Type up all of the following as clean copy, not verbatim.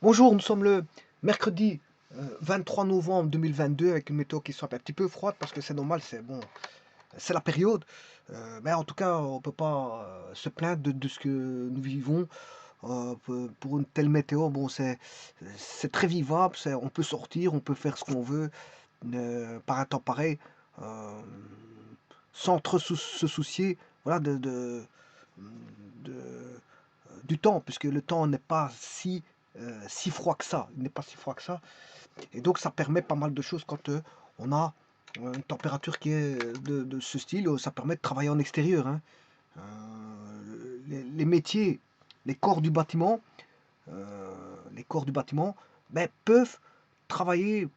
Bonjour, nous sommes le mercredi 23 novembre 2022 avec une météo qui soit un petit peu froide parce que c'est normal, c'est bon, c'est la période. Mais en tout cas, on peut pas se plaindre de ce que nous vivons. Pour une telle météo, bon, c'est très vivable, on peut sortir, on peut faire ce qu'on veut par un temps pareil, euh, sans trop se soucier, voilà, de- du temps, puisque le temps n'est pas si froid que ça. Il n'est pas si froid que ça. Et donc, ça permet pas mal de choses quand on a une température qui est de ce style. Ça permet de travailler en extérieur, hein. Les métiers, les corps du bâtiment, ben, peuvent travailler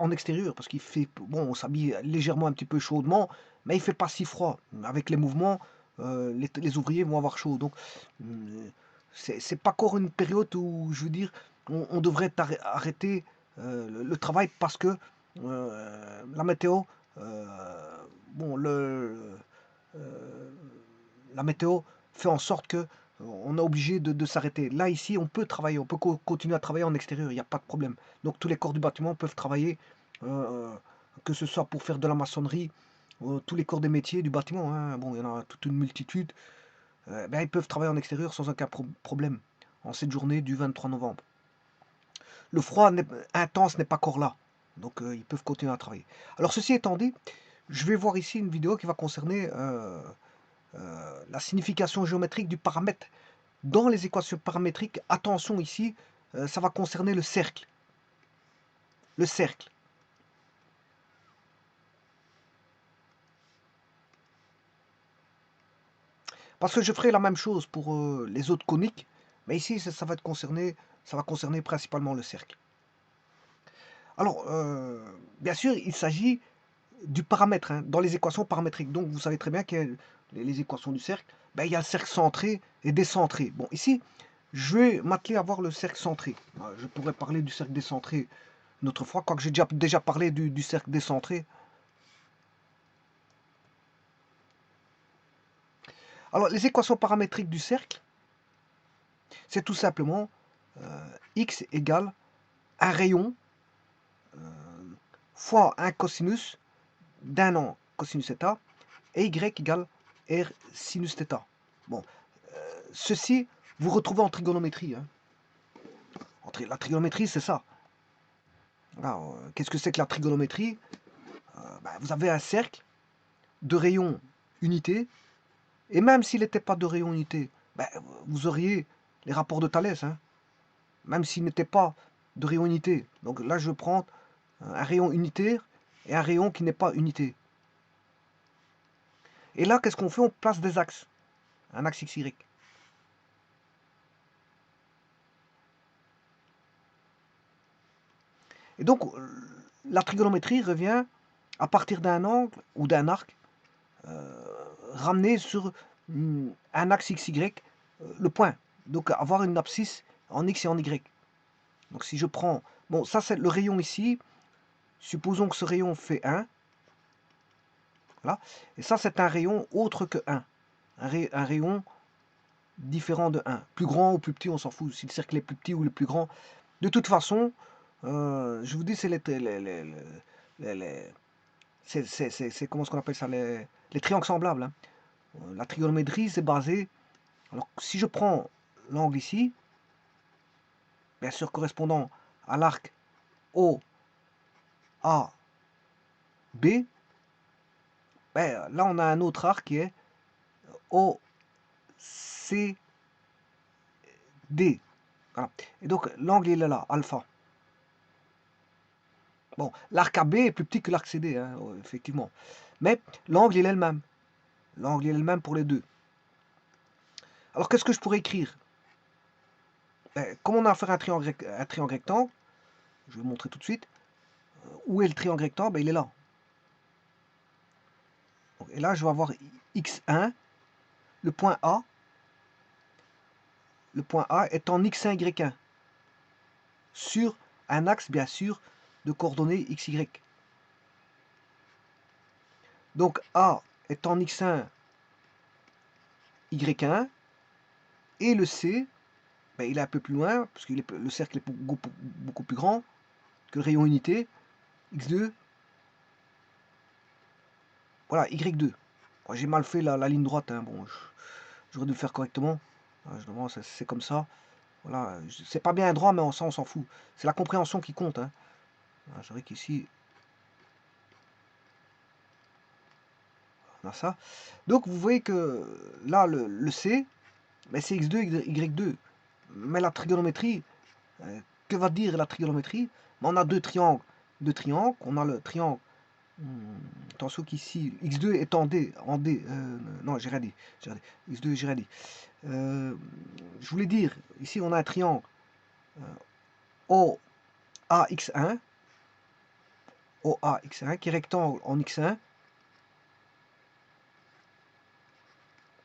en extérieur parce qu'il fait, bon, on s'habille légèrement un petit peu chaudement, mais il fait pas si froid. Avec les mouvements, les ouvriers vont avoir chaud. Donc, euh, c'est pas encore une période où, je veux dire, on devrait arrêter le travail parce que la météo, euh, bon, la météo fait en sorte que on est obligé de s'arrêter. Là, ici, on peut travailler, on peut continuer à travailler en extérieur, il n'y a pas de problème. Donc, tous les corps du bâtiment peuvent travailler, euh, que ce soit pour faire de la maçonnerie, tous les corps des métiers du bâtiment, hein. Bon, il y en a toute une multitude. Ben, ils peuvent travailler en extérieur sans aucun problème en cette journée du 23 novembre. Le froid intense n'est pas encore là, donc ils peuvent continuer à travailler. Alors, ceci étant dit, je vais voir ici une vidéo qui va concerner la signification géométrique du paramètre. Dans les équations paramétriques, attention ici, ça va concerner le cercle. Le cercle. Parce que je ferai la même chose pour les autres coniques, mais ici ça va ça va concerner principalement le cercle. Alors, bien sûr, il s'agit du paramètre, hein, dans les équations paramétriques. Donc, vous savez très bien que les équations du cercle, ben, il y a le cercle centré et décentré. Bon, ici, je vais m'atteler à voir le cercle centré. Je pourrais parler du cercle décentré une autre fois, quoique j'ai déjà parlé du cercle décentré. Alors, les équations paramétriques du cercle, c'est tout simplement x égale un rayon fois un cosinus d'un an cosinus θ et y égale r sinus θ. Bon, ceci, vous retrouvez en trigonométrie, hein. La trigonométrie, c'est ça. Qu'est-ce que c'est que la trigonométrie? Ben, vous avez un cercle de rayon unité, et même s'il n'était pas de rayon unité, ben, vous auriez les rapports de Thalès, hein, même s'il n'était pas de rayon unité. Donc là, je prends un rayon unitaire et un rayon qui n'est pas unité. Et là, qu'est-ce qu'on fait? On place des axes. Un axe XY. Et donc, la trigonométrie revient à partir d'un angle ou d'un arc ramené sur un axe XY, le point. Donc, avoir une abscisse en X et en Y. Donc, si je prends... Bon, ça, c'est le rayon ici. Supposons que ce rayon fait 1. Voilà. Et ça, c'est un rayon autre que 1. Un rayon différent de 1. Plus grand ou plus petit, on s'en fout. Si le cercle est plus petit ou le plus grand. De toute façon, je vous dis, c'est c'est comment est-ce qu'on appelle ça, les triangles semblables, hein. La trigonométrie, c'est basé... Alors, si je prends l'angle ici, bien sûr correspondant à l'arc OAB, ben, là, on a un autre arc qui est OCD. Voilà. Et donc, l'angle, il est là, alpha. Bon, l'arc AB est plus petit que l'arc CD, hein, effectivement. Mais l'angle, il est le même. L'angle, il est le même pour les deux. Alors, qu'est-ce que je pourrais écrire? Ben, comme on a affaire à un triangle rectangle, je vais vous montrer tout de suite. Où est le triangle rectangle? Ben, il est là. Et là, je vais avoir x1, le point A. Le point A est en x1, y1. Sur un axe, bien sûr, de coordonnées xy. Donc A est en x1, y1. Et le C ben, il est un peu plus loin, parce que le cercle est beaucoup plus grand que le rayon unité, x2, voilà, y2. Bon, j'ai mal fait la ligne droite, hein. Bon, j'aurais dû le faire correctement. C'est comme ça. Voilà, c'est pas bien droit, mais ça on s'en fout. C'est la compréhension qui compte, hein. C'est vrai qu'ici, on a ça. Donc vous voyez que là, le C, ben, c'est x2, y2. Mais la trigonométrie, que va dire la trigonométrie? Ben, on a deux triangles. On a le triangle. Attention qu'ici, x2 est en D. Non, j'ai rien dit. X2, j'ai rien dit. Je voulais dire, ici on a un triangle OAX1, OAX1 qui est rectangle en x1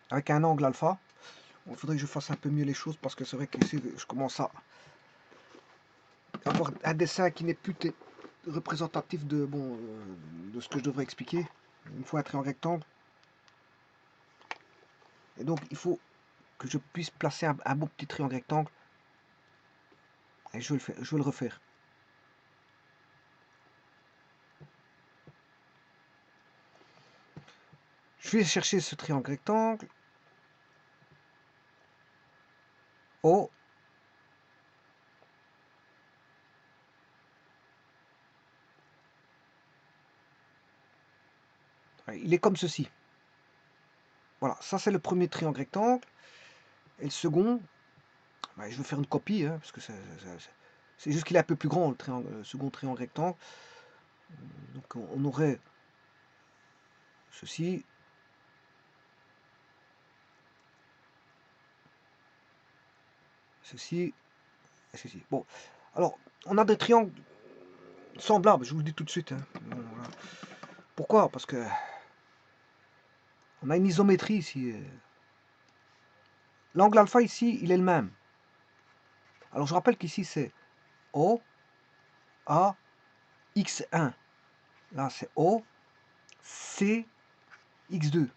avec un angle alpha. Il faudrait que je fasse un peu mieux les choses parce que c'est vrai que ici je commence à avoir un dessin qui n'est plus représentatif de, bon, de ce que je devrais expliquer. Il me faut un triangle rectangle. Et donc il faut que je puisse placer un beau petit triangle rectangle. Et je vais le refaire. Je vais chercher ce triangle rectangle. O. Il est comme ceci. Voilà, ça c'est le premier triangle rectangle. Et le second, bah, je vais faire une copie, hein, parce que c'est juste qu'il est un peu plus grand, le second triangle rectangle. Donc on aurait ceci. Ceci et ceci. Bon, alors, on a des triangles semblables, je vous le dis tout de suite, hein. Bon, voilà. Pourquoi? Parce que on a une isométrie ici. L'angle alpha ici, il est le même. Alors je rappelle qu'ici c'est O, A, X1. Là c'est O, C, X2.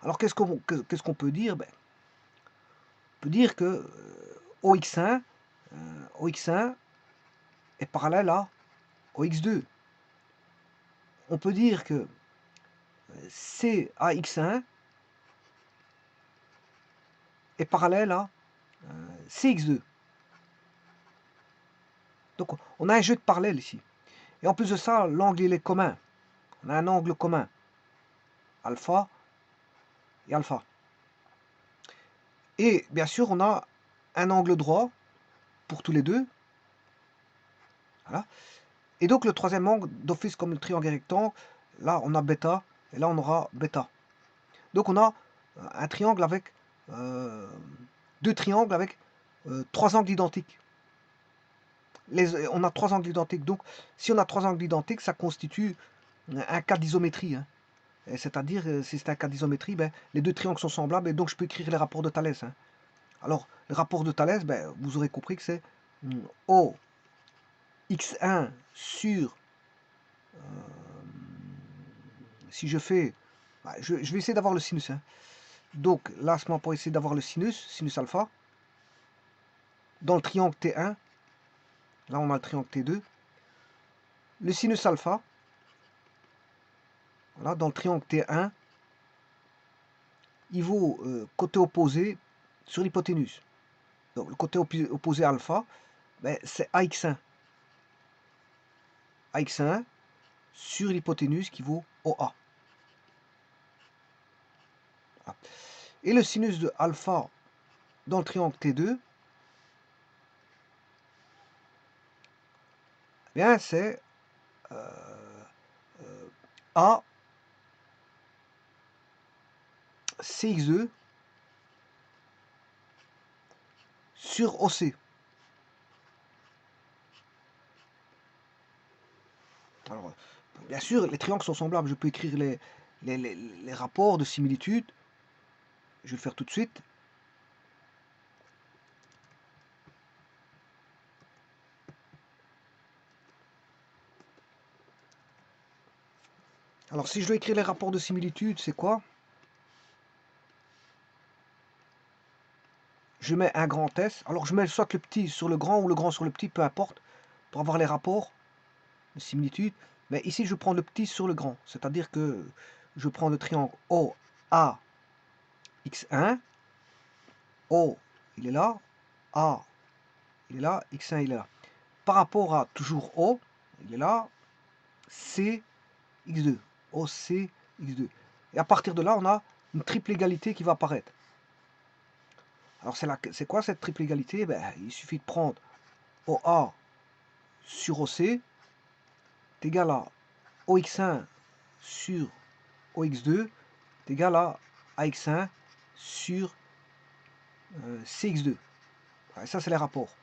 Alors qu'est-ce qu'on peut dire? Ben, on peut dire que OX1, OX1 est parallèle à OX2. On peut dire que CAX1 est parallèle à CX2. Donc on a un jeu de parallèles ici. Et en plus de ça, l'angle il est commun. On a un angle commun. Alpha et alpha. Et bien sûr, on a un angle droit pour tous les deux. Voilà. Et donc le troisième angle, d'office comme le triangle rectangle, là on a bêta, et là on aura bêta. Donc on a un triangle avec deux triangles avec trois angles identiques. On a trois angles identiques. Donc si on a trois angles identiques, ça constitue un cas d'isométrie. Hein. C'est-à-dire, si c'est un cas d'isométrie, ben, les deux triangles sont semblables et donc je peux écrire les rapports de Thalès. Hein. Alors, le rapport de Thalès, ben, vous aurez compris que c'est O x1 sur... si je fais... Ben, je vais essayer d'avoir le sinus. Hein. Donc, là, à ce moment, pour essayer d'avoir le sinus alpha, dans le triangle T1, là, on a le triangle T2, le sinus alpha, voilà, dans le triangle T1, il vaut côté opposé sur l'hypoténuse. Donc le côté opposé alpha, ben, c'est AX1. AX1 sur l'hypoténuse qui vaut OA. Voilà. Et le sinus de alpha dans le triangle T2, bien c'est A CX2 sur OC. Alors, bien sûr, les triangles sont semblables. Je peux écrire les rapports de similitude. Je vais le faire tout de suite. Alors, si je dois écrire les rapports de similitude, c'est quoi? je mets un grand S. Alors je mets soit le petit sur le grand ou le grand sur le petit, peu importe, pour avoir les rapports de similitude. Mais ici, je prends le petit sur le grand. C'est-à-dire que je prends le triangle OAX1. O, il est là. A, il est là. X1, il est là. Par rapport à toujours O, il est là. C, X2. OC, X2. Et à partir de là, on a une triple égalité qui va apparaître. Alors c'est quoi cette triple égalité? Ben, il suffit de prendre OA sur OC est égal à OX1 sur OX2 est égal à AX1 sur CX2. Et ça, c'est les rapports.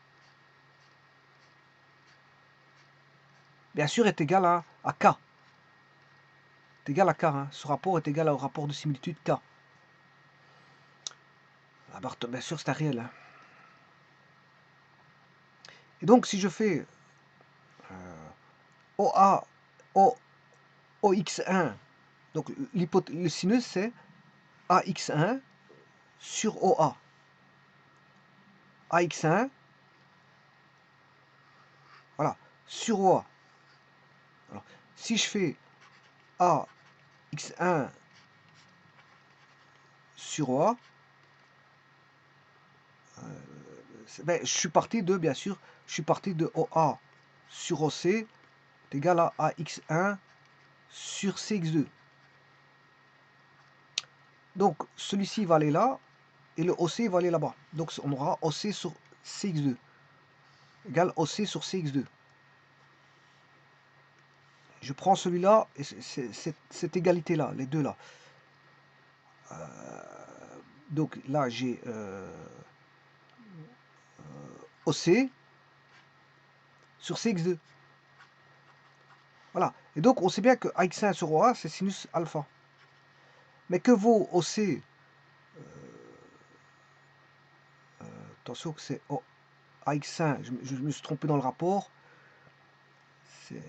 Bien sûr, est égal à K. Est égal à K. Hein. Ce rapport est égal au rapport de similitude K. Alors, bien sûr, c'est un réel. Hein. Et donc, si je fais OA, OX1, donc le sinus, c'est AX1 sur OA. AX1, voilà, sur OA. Alors, si je fais AX1 sur OA, ben, je suis parti de, bien sûr, je suis parti de OA sur OC est égal à AX1 sur CX2. Donc, celui-ci va aller là, et le OC va aller là-bas. Donc, on aura OC sur CX2 égale OC sur CX2. Je prends celui-là et cette égalité-là, les deux là. Donc là, j'ai OC sur CX2. Voilà. Et donc, on sait bien que AX1 sur OA, c'est sinus alpha. Mais que vaut OC attention que c'est AX1, je me suis trompé dans le rapport. C'est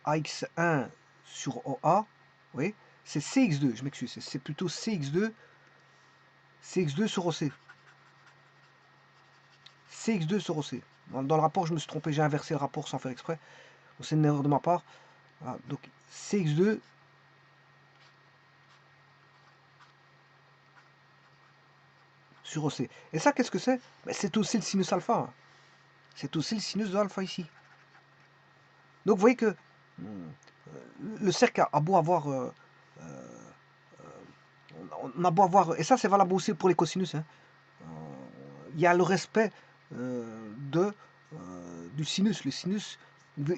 AX1 sur OA. Oui, c'est CX2, je m'excuse. C'est plutôt CX2 sur OC. CX2 sur OC. Dans le rapport, je me suis trompé, j'ai inversé le rapport sans faire exprès. C'est une erreur de ma part. Voilà, donc CX2 sur OC. Et ça, qu'est-ce que c'est? Ben, c'est aussi le sinus alpha. Hein. C'est aussi le sinus de alpha ici. Donc vous voyez que le cercle a beau avoir... on a beau avoir... Et ça, c'est valable aussi pour les cosinus. Hein. Il y a le respect du sinus. Le sinus,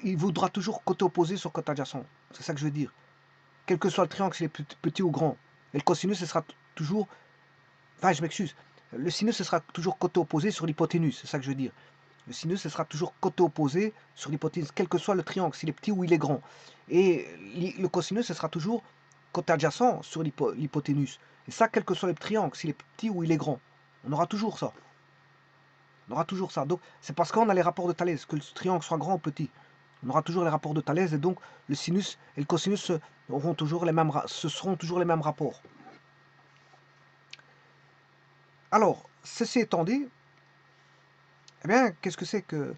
il voudra toujours côté opposé sur côté adjacent. C'est ça que je veux dire. Quel que soit le triangle, s'il est petit ou grand. Et le cosinus, ce sera toujours... Enfin, je m'excuse. Le sinus, ce sera toujours côté opposé sur l'hypoténuse. C'est ça que je veux dire. Le sinus, ce sera toujours côté opposé sur l'hypoténuse, quel que soit le triangle, s'il est petit ou il est grand. Et le cosinus, ce sera toujours côté adjacent sur l'hypoténuse. Et ça, quel que soit le triangle, s'il est petit ou il est grand. On aura toujours ça. On aura toujours ça. Donc, c'est parce qu'on a les rapports de Thalès, que le triangle soit grand ou petit. On aura toujours les rapports de Thalès, et donc le sinus et le cosinus seront toujours les mêmes rapports. Alors, ceci étant dit, eh bien, qu'est-ce que c'est que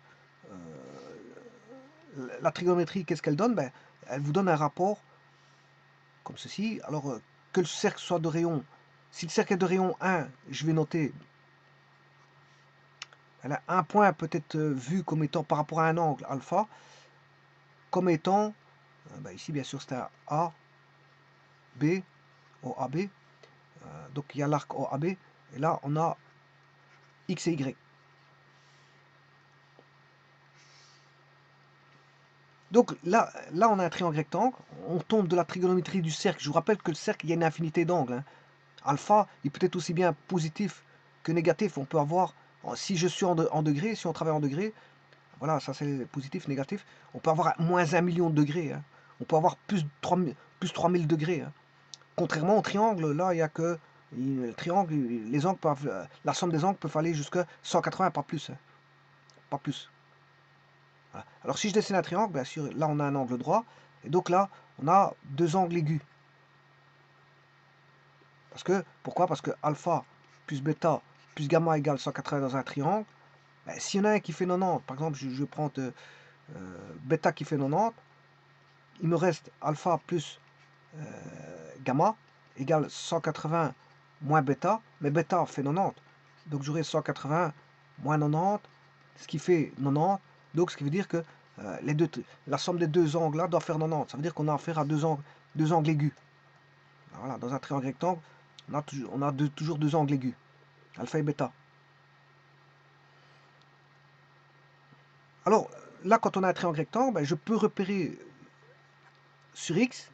la trigonométrie? Qu'est-ce qu'elle donne? Ben, elle vous donne un rapport comme ceci. Alors, que le cercle soit de rayon, si le cercle est de rayon 1, je vais noter, elle a un point peut-être vu comme étant par rapport à un angle alpha, comme étant, ben ici bien sûr c'était un A, B, OAB, donc il y a l'arc OAB, et là on a X et Y. Donc là on a un triangle rectangle, on tombe de la trigonométrie du cercle. Je vous rappelle que le cercle, il y a une infinité d'angles. Hein. Alpha, il peut être aussi bien positif que négatif. On peut avoir, si je suis en degrés, si on travaille en degrés, voilà, ça c'est positif, négatif, on peut avoir moins 1 million de degrés. Hein. On peut avoir plus 3000 degrés. Hein. Contrairement au triangle, là, il n'y a que le triangle, les angles peuvent, la somme des angles peut aller jusqu'à 180, pas plus. Hein. Pas plus. Voilà. Alors si je dessine un triangle, bien sûr, là on a un angle droit, et donc là, on a deux angles aigus. Pourquoi? Parce que alpha plus bêta plus gamma égale 180 dans un triangle, ben, s'il y en a un qui fait 90, par exemple, je prends bêta qui fait 90, il me reste alpha plus gamma égale 180 moins bêta, mais bêta fait 90. Donc j'aurai 180 moins 90, ce qui fait 90. Donc ce qui veut dire que la somme des deux angles là doit faire 90. Ça veut dire qu'on a affaire à deux angles aigus. Voilà, dans un triangle rectangle, on a toujours deux angles aigus, alpha et bêta. Alors là, quand on a un triangle rectangle, ben, je peux repérer sur X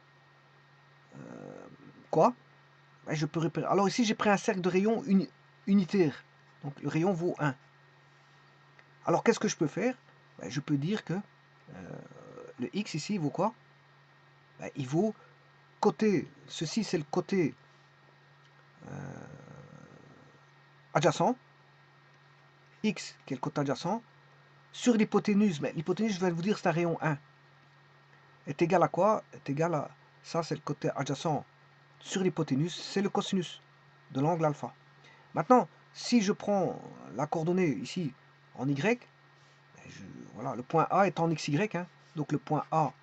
quoi? Ben, je peux repérer. Alors ici, j'ai pris un cercle de rayon unitaire. Donc le rayon vaut 1. Alors qu'est-ce que je peux faire? Ben, je peux dire que le X ici, il vaut quoi? Ben, il vaut côté, ceci c'est le côté adjacent, X qui est le côté adjacent, sur l'hypoténuse, mais l'hypoténuse, je vais vous dire, c'est un rayon 1, est égal à quoi? Est égal à, ça c'est le côté adjacent sur l'hypoténuse, c'est le cosinus de l'angle alpha. Maintenant, si je prends la coordonnée ici en Y, voilà, le point A est en XY, hein, donc le point A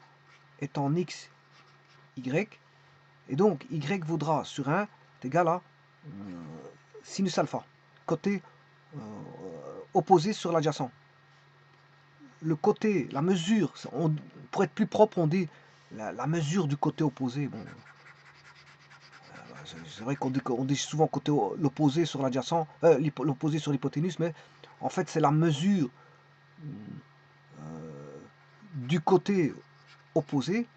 est en XY, et donc Y vaudra sur 1 est égal à sinus alpha, côté opposé sur l'adjacent. Le côté, la mesure, pour être plus propre, on dit la mesure du côté opposé. Bon, c'est vrai qu'on dit souvent côté l'opposé sur l'adjacent, l'opposé sur l'hypoténuse, mais en fait c'est la mesure du côté opposé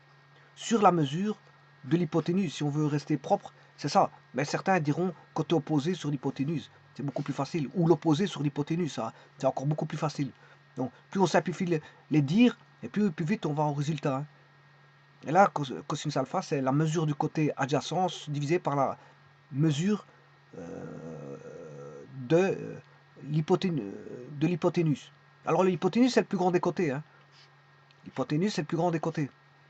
sur la mesure de l'hypoténuse. Si on veut rester propre, c'est ça. Mais certains diront côté opposé sur l'hypoténuse. C'est beaucoup plus facile. Ou l'opposé sur l'hypoténuse, ça, c'est encore beaucoup plus facile. Donc, plus on simplifie les dires, et plus vite on va au résultat. Hein. Et là, cosinus alpha, c'est la mesure du côté adjacent divisée par la mesure de l'hypoténuse. Alors l'hypoténuse, c'est le plus grand des côtés. Hein. L'hypoténuse, c'est le plus grand des côtés.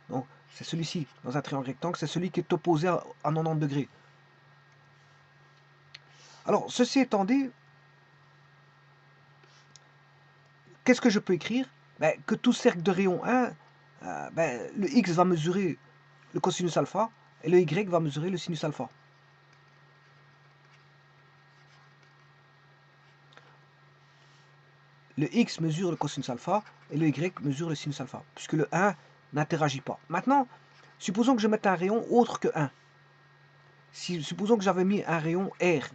Donc, c'est celui-ci, dans un triangle rectangle, c'est celui qui est opposé à 90 degrés. Alors, ceci étant dit, qu'est-ce que je peux écrire? Ben, que tout cercle de rayon 1, ben, le x va mesurer le cosinus alpha, et le y va mesurer le sinus alpha. Le x mesure le cosinus alpha, et le y mesure le sinus alpha, puisque le 1 n'interagit pas. Maintenant, supposons que je mette un rayon autre que 1. Supposons que j'avais mis un rayon R.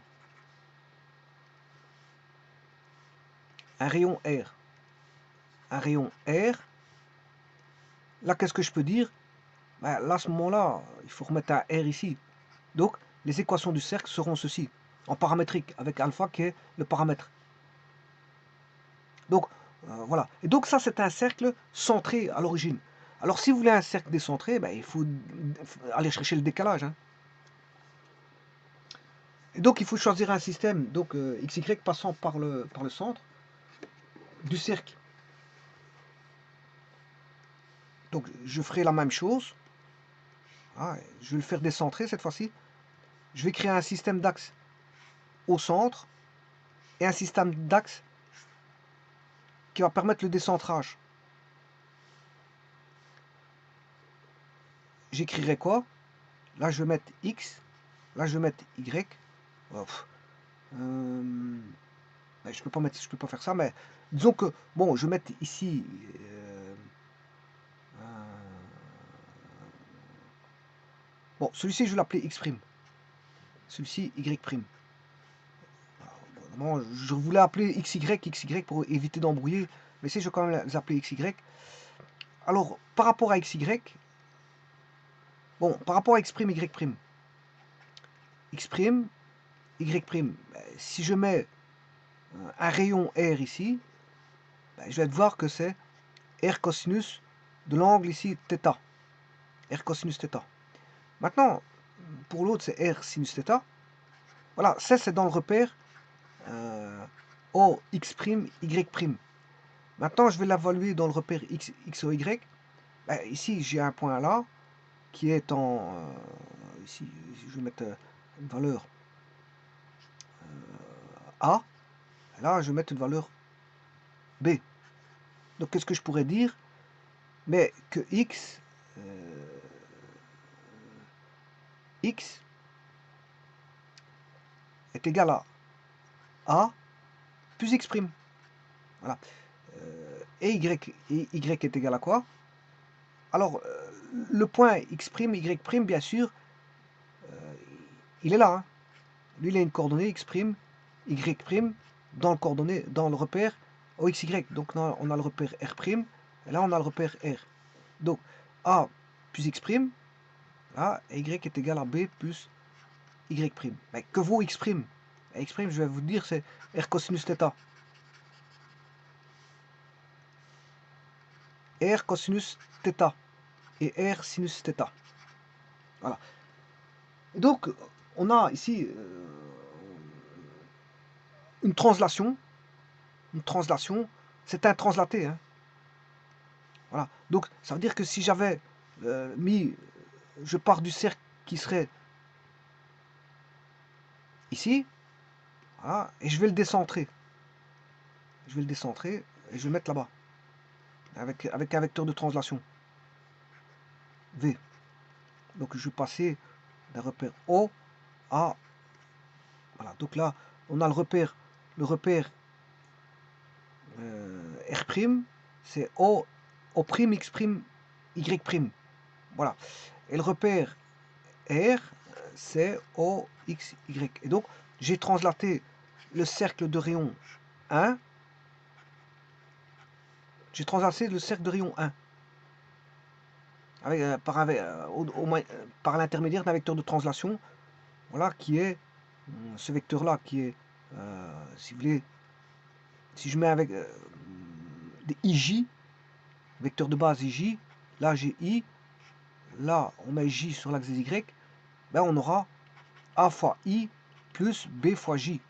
Un rayon R. Un rayon R. Là, qu'est-ce que je peux dire? Ben, là, à ce moment-là, il faut remettre un R ici. Donc, les équations du cercle seront ceci, en paramétrique, avec alpha qui est le paramètre. Donc, voilà. Et donc, ça, c'est un cercle centré à l'origine. Alors, si vous voulez un cercle décentré, ben, il faut aller chercher le décalage. Hein. Et donc, il faut choisir un système, donc XY passant par le centre du cercle. Donc, je ferai la même chose. Ah, je vais le faire décentrer cette fois-ci. Je vais créer un système d'axe au centre et un système d'axe qui va permettre le décentrage. J'écrirai quoi? Là, je vais mettre X. Là, je vais mettre Y. Oh, je peux pas faire ça, mais disons que, bon, je vais mettre ici bon, celui-ci, je vais l'appeler X'. Celui-ci, Y'. Bon, je voulais appeler XY pour éviter d'embrouiller, mais si je vais quand même les appeler XY. Alors, par rapport à XY, bon, par rapport à X', Y'. X', Y'. Si je mets un rayon R ici, je vais voir que c'est R cosinus de l'angle ici θ. R cosinus θ. Maintenant, pour l'autre, c'est R sinus θ. Voilà, ça c'est dans le repère OX', Y'. Maintenant, je vais l'évaluer dans le repère X, O, Y. Ici, j'ai un point là qui est en... ici, je vais mettre une valeur A. Là, je vais mettre une valeur B. Donc, qu'est-ce que je pourrais dire? Mais que x est égal à A plus x'. Voilà. Et y est égal à quoi? Alors, le point x', y', bien sûr, il est là. Hein. Lui, il a une coordonnée x', y', dans le repère OXY. Donc, on a le repère R', et là, on a le repère R. Donc, A plus x', là, et y est égal à B plus y'. Mais que vaut x'? X', je vais vous dire, c'est R cosinus θ. R cosinus θ et R sinus θ. Voilà. Et donc, on a ici une translation. Une translation, c'est un translaté. Hein. Voilà. Donc, ça veut dire que si j'avais mis, je pars du cercle qui serait ici, voilà, et je vais le décentrer. Je vais le décentrer et je vais le mettre là-bas, avec un vecteur de translation, V. Donc, je vais passer d'un repère O à... Voilà. Donc là, on a le repère R', c'est O, X', Y'. Voilà. Et le repère R, c'est O, X, Y. Et donc, j'ai translaté le cercle de rayon 1. J'ai translaté le cercle de rayon 1 avec, par l'intermédiaire d'un vecteur de translation, voilà, qui est ce vecteur-là, qui est, si vous voulez, si je mets avec des IJ, vecteur de base IJ, là j'ai I, là on met J sur l'axe des Y, ben on aura A fois I plus B fois J.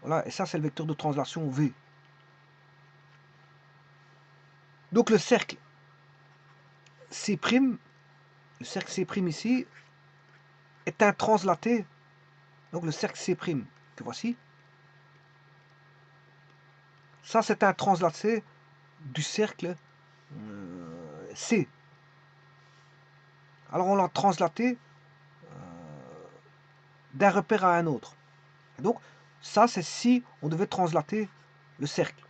Voilà, et ça c'est le vecteur de translation V. Donc le cercle C', ici, est un translaté. Donc le cercle C', que voici, ça c'est un translaté du cercle C. Alors on l'a translaté d'un repère à un autre. Et donc ça c'est si on devait translater le cercle.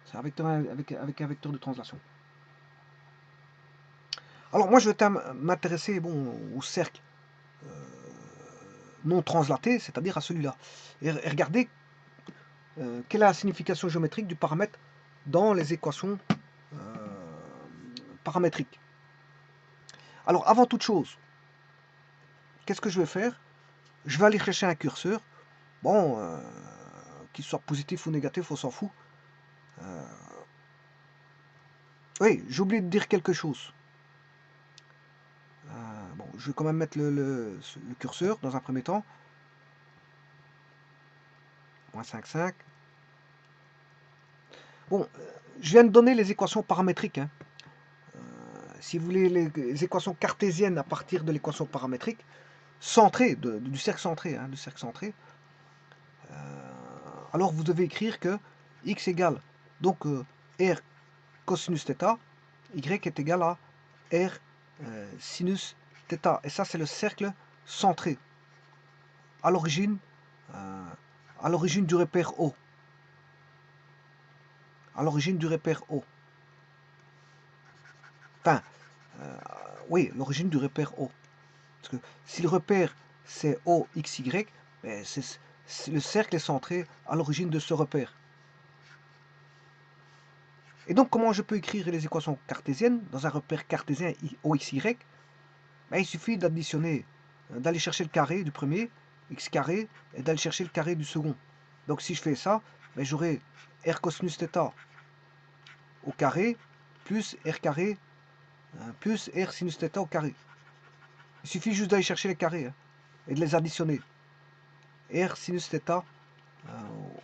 C'est avec un vecteur de translation. Alors moi je vais m'intéresser au cercle non translaté, c'est-à-dire à celui-là. Et regardez quelle est la signification géométrique du paramètre dans les équations paramétriques. Alors avant toute chose, qu'est-ce que je vais faire? Je vais aller chercher un curseur. Bon, qu'il soit positif ou négatif, on s'en fout. Oui, j'ai oublié de dire quelque chose. Bon, je vais quand même mettre le curseur dans un premier temps. Moins 5,5. Bon, je viens de donner les équations paramétriques. Hein. Si vous voulez les équations cartésiennes à partir de l'équation paramétrique, centrée, du cercle centré, hein, alors vous devez écrire que x égale donc r cosinus θ, y est égal à r sinus θ. Et ça, c'est le cercle centré à l'origine du repère O. À l'origine du repère O. Enfin, oui, l'origine du repère O. Parce que si le repère c'est O, X, Y, ben le cercle est centré à l'origine de ce repère. Et donc, comment je peux écrire les équations cartésiennes dans un repère cartésien OX, Y? Ben, il suffit d'additionner, d'aller chercher le carré du premier, x carré, et d'aller chercher le carré du second. Donc, si je fais ça, ben, j'aurai r cosinus θ au carré plus r carré plus r sinus θ au carré. Il suffit juste d'aller chercher les carrés hein, et de les additionner. R sinus θ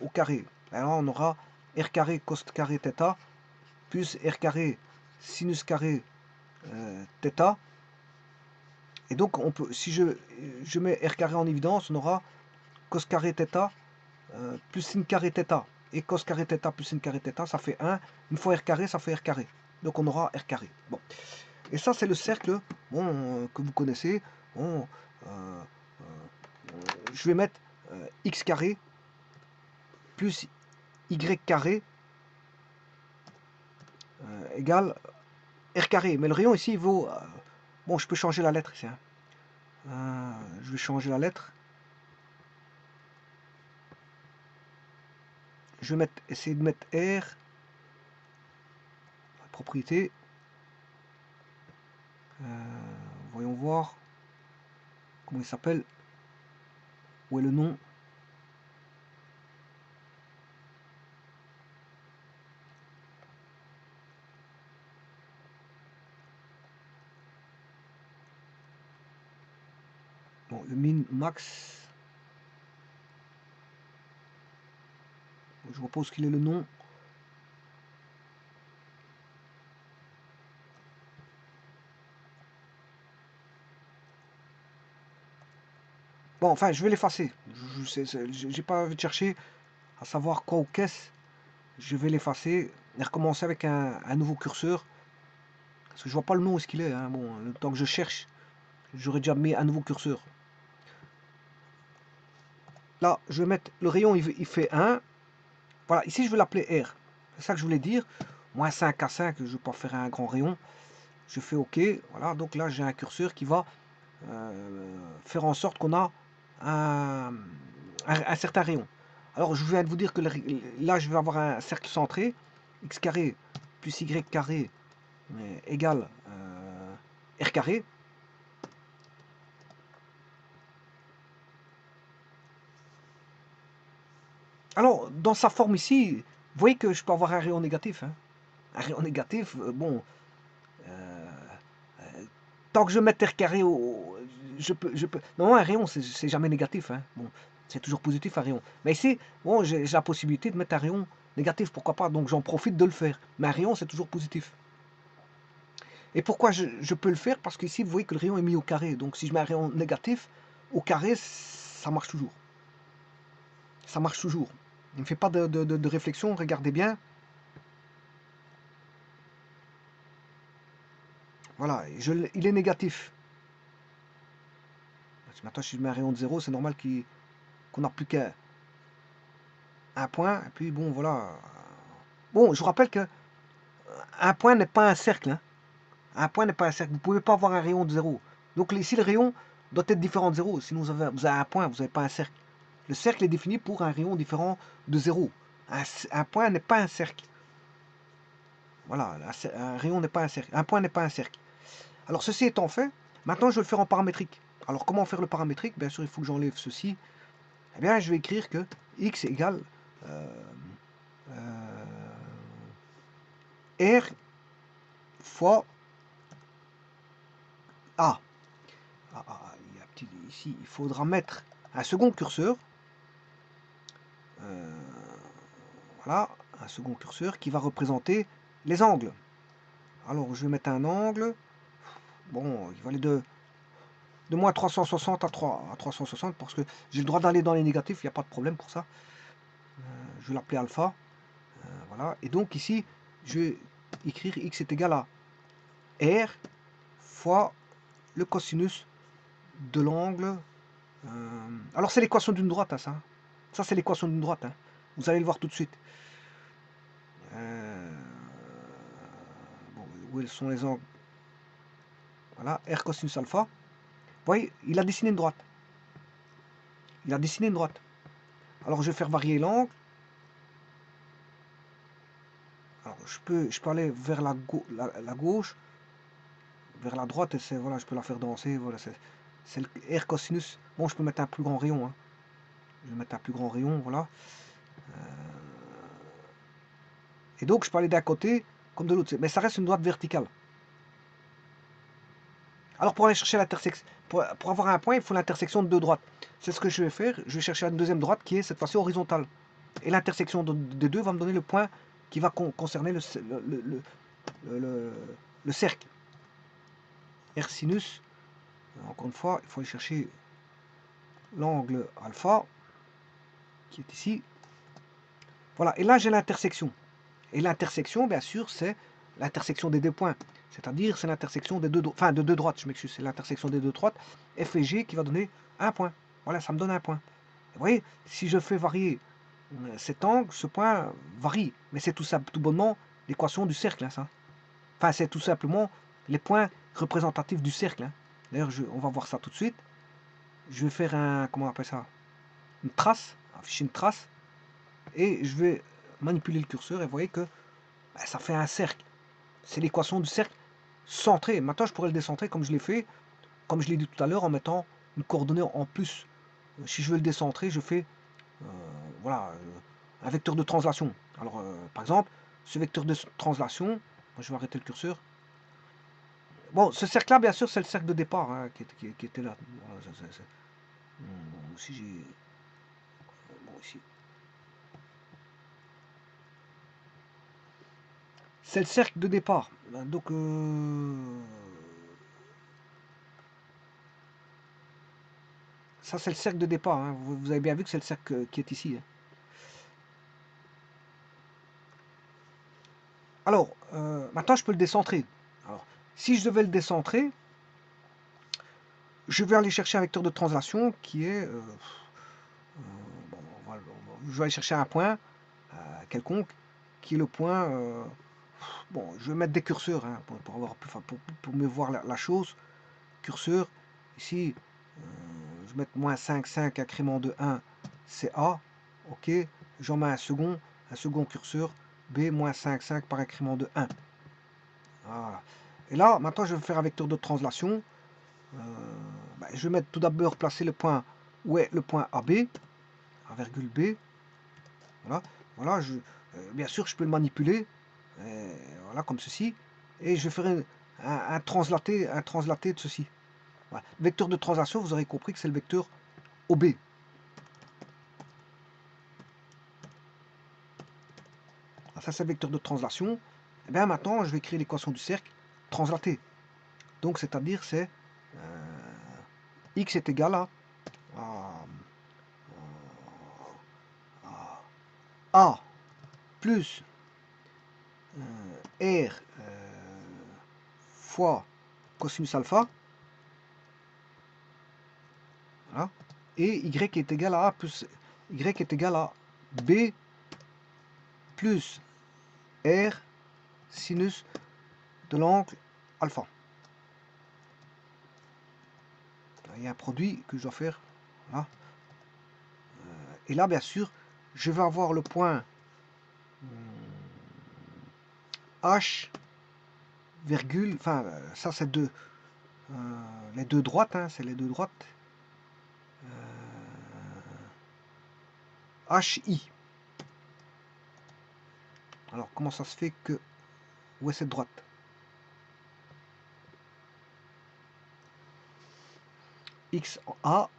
au carré. Alors on aura r carré cos carré θ plus r carré sinus carré θ. Et donc on peut, si je mets r carré en évidence, on aura cos carré θ plus sin carré θ. et cos carré θ plus sin carré θ, ça fait 1. Une fois r carré, ça fait r carré. Donc on aura r carré. Bon. Et ça, c'est le cercle bon, que vous connaissez. Bon, je vais mettre x carré plus y carré égale r carré. Mais le rayon ici, il vaut... bon, je peux changer la lettre ici. Hein. Je vais changer la lettre. Je vais essayer de mettre R, propriété. Voyons voir comment il s'appelle. Où est le nom? Bon, le min max. Je vois pas où qu'il est le nom. Bon, enfin, je vais l'effacer. J'ai pas envie de chercher à savoir quoi ou qu'est-ce. Je vais l'effacer et recommencer avec un nouveau curseur. Parce que je vois pas le nom où est-ce qu'il est. Hein. Bon, le temps que je cherche, j'aurais déjà mis un nouveau curseur. Là, je vais mettre le rayon, il fait 1. Voilà, ici, je vais l'appeler R. C'est ça que je voulais dire. Moins 5 à 5, je ne vais pas faire un grand rayon. Je fais OK. Voilà, donc là, j'ai un curseur qui va faire en sorte qu'on a un certain rayon. Alors, je viens de vous dire que là, je vais avoir un cercle centré. X carré plus Y carré égale R carré. Alors, dans sa forme ici, vous voyez que je peux avoir un rayon négatif. Hein. Un rayon négatif, bon, tant que je mets R carré, je peux. Non, un rayon, c'est jamais négatif. Hein. Bon, c'est toujours positif un rayon. Mais ici, bon, j'ai la possibilité de mettre un rayon négatif, pourquoi pas. Donc j'en profite de le faire. Mais un rayon, c'est toujours positif. Et pourquoi je peux le faire? Parce qu'ici, vous voyez que le rayon est mis au carré. Donc si je mets un rayon négatif, au carré, ça marche toujours. Ça marche toujours. Il ne fait pas de réflexion, regardez bien. Voilà, il est négatif. Maintenant, si je mets un rayon de 0, c'est normal qu'on n'a plus qu'un point. Et puis, bon, voilà. Bon, je vous rappelle que un point n'est pas un cercle. Hein. Un point n'est pas un cercle. Vous ne pouvez pas avoir un rayon de 0. Donc, ici, le rayon doit être différent de 0. Sinon, vous avez un point, vous n'avez pas un cercle. Le cercle est défini pour un rayon différent de 0. Un point n'est pas un cercle. Voilà, un rayon n'est pas un cercle. Un point n'est pas un cercle. Alors, ceci étant fait, maintenant, je vais le faire en paramétrique. Alors, comment faire le paramétrique? Bien sûr, il faut que j'enlève ceci. Eh bien, je vais écrire que x égale R fois A. Il y a petit, ici, il faudra mettre un second curseur. Voilà, un second curseur qui va représenter les angles. Alors, je vais mettre un angle. Bon, il va aller de moins 360 à 360 parce que j'ai le droit d'aller dans les négatifs, il n'y a pas de problème pour ça. Je vais l'appeler alpha. Voilà, et donc ici, je vais écrire x est égal à R fois le cosinus de l'angle. Alors c'est l'équation d'une droite, hein, ça. Ça c'est l'équation d'une droite. Hein. Vous allez le voir tout de suite. Bon, où sont les angles? Voilà, R cosinus alpha. Vous voyez, il a dessiné une droite. Il a dessiné une droite. Alors je vais faire varier l'angle. Alors je peux aller vers la gauche, vers la droite, et voilà, je peux la faire danser. Voilà, c'est le R cosinus. Bon, je peux mettre un plus grand rayon. Hein. Je vais mettre un plus grand rayon, voilà. Et donc je peux aller d'un côté comme de l'autre. Mais ça reste une droite verticale. Alors pour aller chercher l'intersection, pour avoir un point, il faut l'intersection de deux droites. C'est ce que je vais faire. Je vais chercher une deuxième droite qui est cette fois-ci horizontale. Et l'intersection des deux va me donner le point qui va concerner le cercle. R sinus. Encore une fois, il faut aller chercher l'angle alpha qui est ici. Voilà, et là j'ai l'intersection. Et l'intersection, bien sûr, c'est l'intersection des deux points. C'est-à-dire, c'est l'intersection des deux, enfin, de deux droites, je m'excuse, c'est l'intersection des deux droites, F et G, qui va donner un point. Voilà, ça me donne un point. Vous voyez, si je fais varier cet angle, ce point varie. Mais c'est tout bonnement l'équation du cercle, hein, ça. Enfin, c'est tout simplement les points représentatifs du cercle. Hein. D'ailleurs, on va voir ça tout de suite. Je vais faire un, comment on appelle ça, une trace, afficher une trace, et je vais manipuler le curseur, et vous voyez que ça fait un cercle. C'est l'équation du cercle centré. Maintenant, je pourrais le décentrer comme je l'ai fait, comme je l'ai dit tout à l'heure, en mettant une coordonnée en plus. Si je veux le décentrer, je fais voilà, un vecteur de translation. Alors, par exemple, ce vecteur de translation, moi, je vais arrêter le curseur. Bon, ce cercle-là, bien sûr, c'est le cercle de départ hein, qui était là. Voilà, bon, si j'ai... Bon, ici. C'est le cercle de départ. Donc, ça, c'est le cercle de départ. Hein. Vous avez bien vu que c'est le cercle qui est ici. Hein. Alors, maintenant, je peux le décentrer. Alors, si je devais le décentrer, je vais aller chercher un vecteur de translation qui est... bon, je vais aller chercher un point quelconque, qui est le point... bon, je vais mettre des curseurs hein, pour mieux voir la chose. Curseur, ici, je vais mettre moins 5, 5, incrément de 1, c'est A. Ok, j'en mets un second curseur, B, moins 5, 5 par incrément de 1. Voilà. Et là, maintenant, je vais faire un vecteur de translation. Je vais mettre tout d'abord placer le point où est le point AB, à virgule B. Voilà, voilà bien sûr, je peux le manipuler, voilà, comme ceci. Et je vais faire un translaté de ceci. Voilà. Vecteur de translation, vous aurez compris que c'est le vecteur OB. Ça, c'est le vecteur de translation. Et bien maintenant, je vais créer l'équation du cercle translaté. Donc, c'est-à-dire, c'est x est égal à A plus R fois cosinus alpha, voilà, et y est égal à A plus y est égal à B plus R sinus de l'angle alpha. Il y a un produit que je dois faire. Voilà. Et là, bien sûr, je vais avoir le point H, virgule, enfin, ça c'est les deux droites, hein, c'est les deux droites. HI. Alors, comment ça se fait que... Où est cette droite? X en A.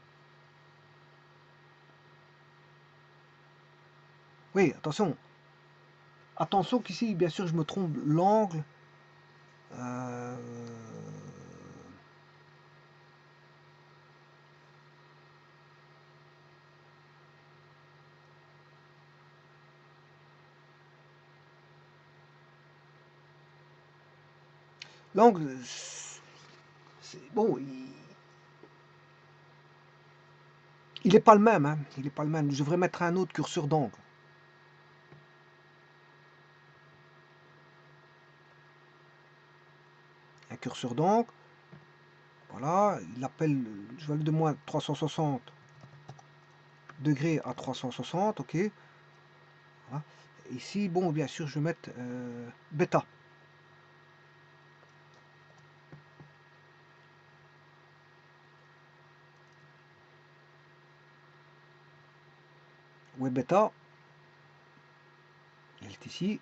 Oui, attention. Attention qu'ici, bien sûr, je me trompe l'angle. L'angle, bon, il n'est pas le même. Hein, il n'est pas le même. Je devrais mettre un autre curseur d'angle. Un curseur d'angle. Voilà, il appelle, je vais aller de moins 360 degrés à 360, ok. Voilà. Ici, bon, bien sûr, je vais mettre bêta. Où est bêta? Elle est ici.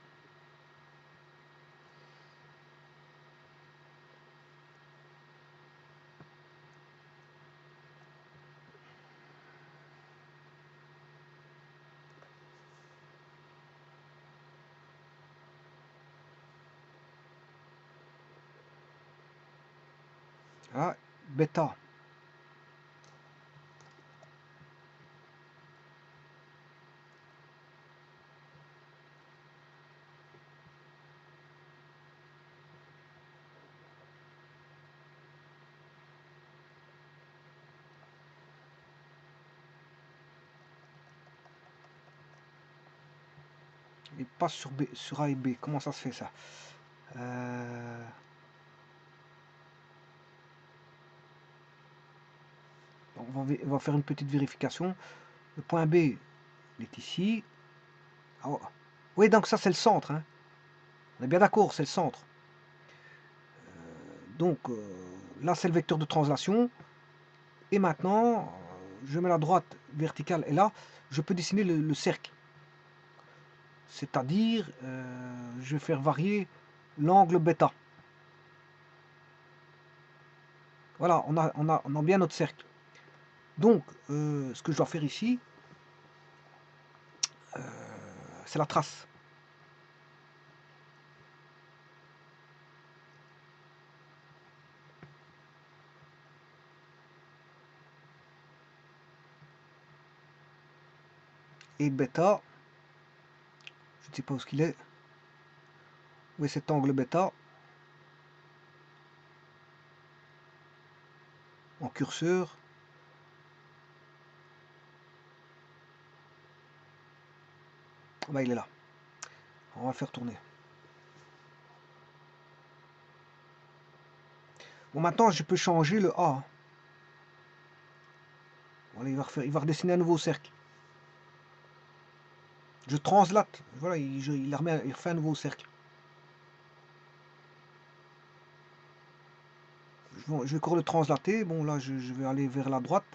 Ah, bêta. et pas sur B, sur A et B. Comment ça se fait ça? On va faire une petite vérification. Le point B, il est ici. Ah, oui, donc ça c'est le centre, hein. On est bien d'accord, c'est le centre. Donc là c'est le vecteur de translation. Et maintenant, je mets la droite verticale et là, je peux dessiner le cercle. C'est-à-dire, je vais faire varier l'angle bêta. Voilà, on a bien notre cercle. Donc, ce que je dois faire ici, c'est la trace. Et bêta, je ne sais pas où ce qu'il est. Où est cet angle bêta? En curseur. Bah, il est là. On va le faire tourner. Bon, maintenant, je peux changer le A. Voilà, il va redessiner un nouveau cercle. Je translate. Voilà, il refait un nouveau cercle. Je vais encore le translater. Bon, là, je vais aller vers la droite.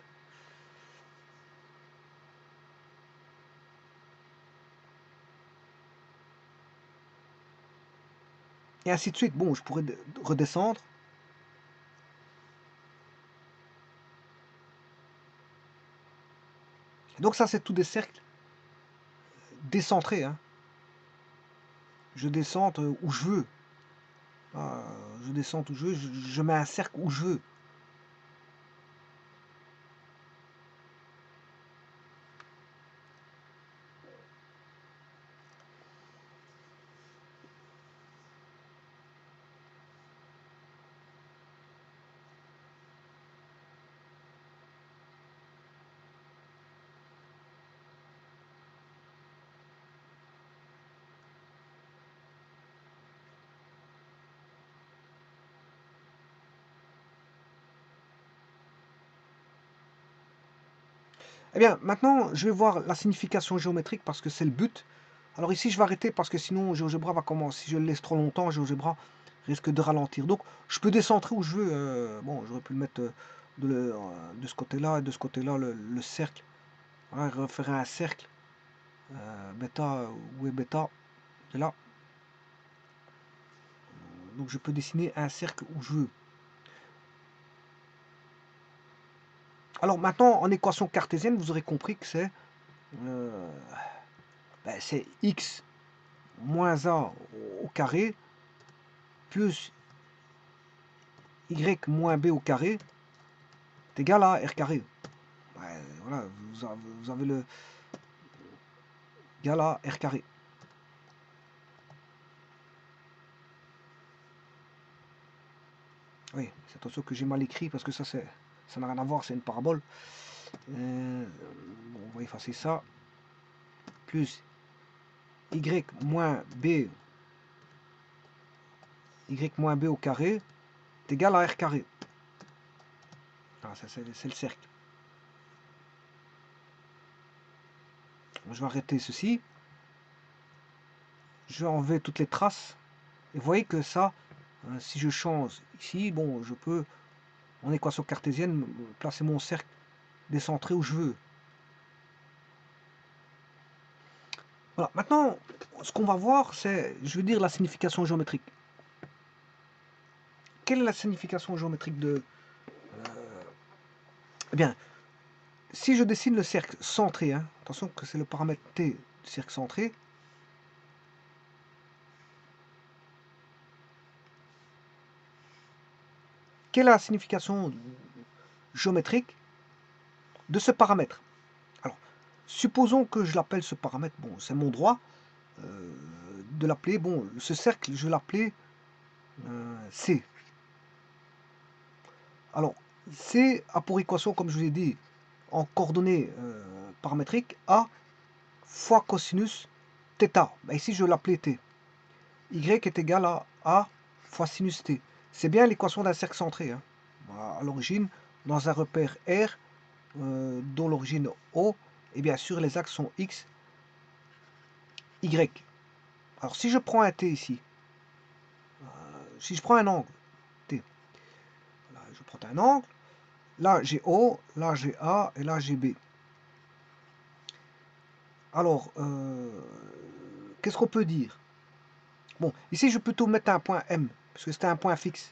Et ainsi de suite. Bon, je pourrais redescendre. Donc ça, c'est tout des cercles décentrés, hein. Je descends où je veux. Je descends où je veux. Je mets un cercle où je veux. Eh bien, maintenant, je vais voir la signification géométrique parce que c'est le but. Alors ici, je vais arrêter parce que sinon, GeoGebra va commencer. Si je le laisse trop longtemps, GeoGebra risque de ralentir. Donc, je peux décentrer où je veux. Bon, j'aurais pu le mettre de ce côté-là et de ce côté-là, le cercle. Voilà, je referai un cercle. Bêta, où est bêta? C'est là. Donc, je peux dessiner un cercle où je veux. Alors maintenant, en équation cartésienne, vous aurez compris que euh, c'est x moins a au carré plus y moins b au carré est égal à r carré. Ouais, voilà, vous avez le égal à r carré. Oui, c'est attention que j'ai mal écrit parce que ça n'a rien à voir, c'est une parabole. Bon, on va effacer ça. Plus y moins b au carré est égal à r carré. Ah, ça c'est le cercle. Je vais arrêter ceci. Je vais enlever toutes les traces. Et vous voyez que ça, si je change ici, bon, je peux, en équation cartésienne, placer mon cercle décentré où je veux. Voilà. Maintenant, ce qu'on va voir, c'est, je veux dire, la signification géométrique. Quelle est la signification géométrique de... Eh bien, si je dessine le cercle centré, hein, attention que c'est le paramètre t du cercle centré, quelle est la signification géométrique de ce paramètre? Alors, supposons que je l'appelle ce paramètre, bon, c'est mon droit de l'appeler, bon, ce cercle, je vais l'appeler C. Alors, C a pour équation, comme je vous ai dit, en coordonnées paramétriques, A fois cosinus θ. Ben ici, je vais l'appeler t. Y est égal à A fois sinus t. C'est bien l'équation d'un cercle centré. Hein. À l'origine, dans un repère R, dont l'origine O, et bien sûr les axes sont X, Y. Alors si je prends un T ici, si je prends un angle, T, là, je prends un angle, là j'ai O, là j'ai A et là j'ai B. Alors, qu'est-ce qu'on peut dire? Bon, ici je peux plutôt mettre un point M, parce que c'est un point fixe.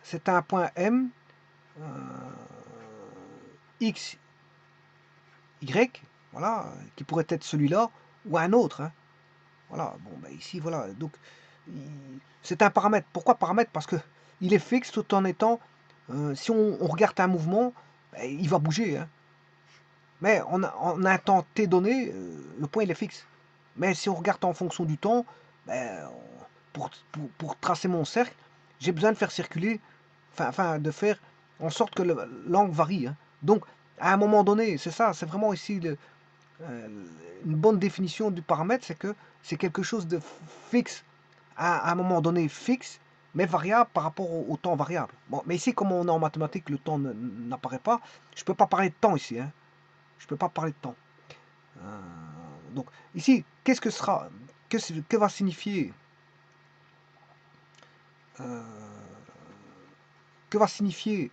C'est un point M, X, Y, voilà, qui pourrait être celui-là, ou un autre. Hein. Voilà, bon, ben ici, voilà, donc, c'est un paramètre. Pourquoi paramètre? Parce que il est fixe tout en étant, si on regarde un mouvement, ben, il va bouger. Hein. Mais en un temps t donné, le point il est fixe. Mais si on regarde en fonction du temps, ben, pour tracer mon cercle, j'ai besoin de faire circuler, enfin de faire en sorte que l'angle varie. Hein. Donc, à un moment donné, c'est ça, c'est vraiment ici une bonne définition du paramètre, c'est que c'est quelque chose de fixe, à un moment donné fixe, mais variable par rapport au temps variable. Bon, mais ici, comme on est en mathématiques, le temps n'apparaît pas, je ne peux pas parler de temps ici. Hein. Je ne peux pas parler de temps. Donc, ici, qu'est-ce que sera, que va signifier, que va signifier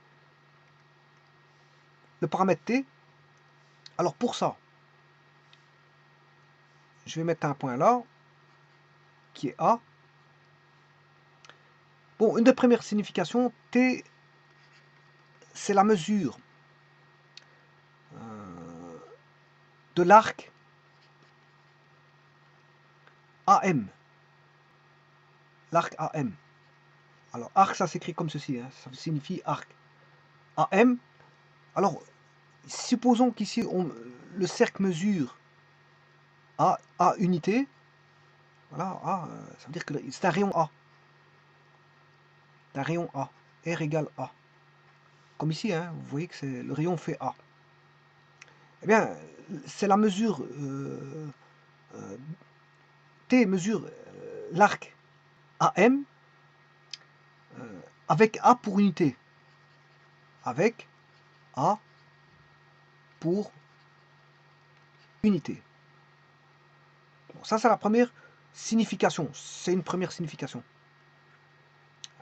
le paramètre t? Alors, pour ça, je vais mettre un point là, qui est A. Bon, une des premières significations, t, c'est la mesure de l'arc AM. L'arc AM. Alors, arc, ça s'écrit comme ceci, hein, ça signifie arc. AM. Alors, supposons qu'ici, le cercle mesure A unité. Voilà, A, ça veut dire que c'est un rayon A. C'est un rayon A. R égale A. Comme ici, hein, vous voyez que le rayon fait A. Eh bien, c'est la mesure, T mesure l'arc AM avec A pour unité. Avec A pour unité. Bon, ça, c'est la première signification. C'est une première signification.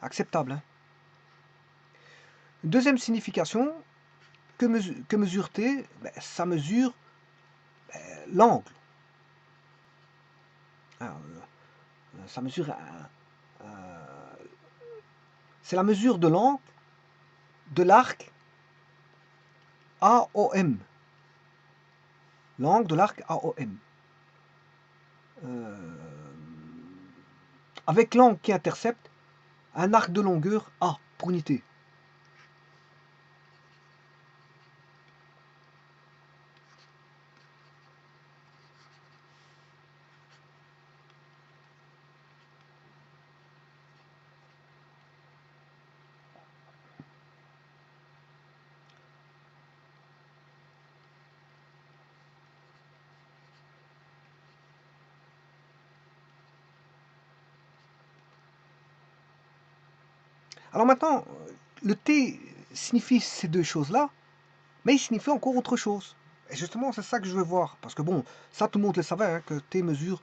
Acceptable. Hein. Deuxième signification, que mesure T? Ben, ça mesure l'angle. Ça mesure... c'est la mesure de l'angle de l'arc AOM. L'angle de l'arc AOM. Avec l'angle qui intercepte un arc de longueur A pour unité. Alors maintenant, le T signifie ces deux choses-là, mais il signifie encore autre chose. Et justement, c'est ça que je veux voir. Parce que bon, ça tout le monde le savait, hein, que T mesure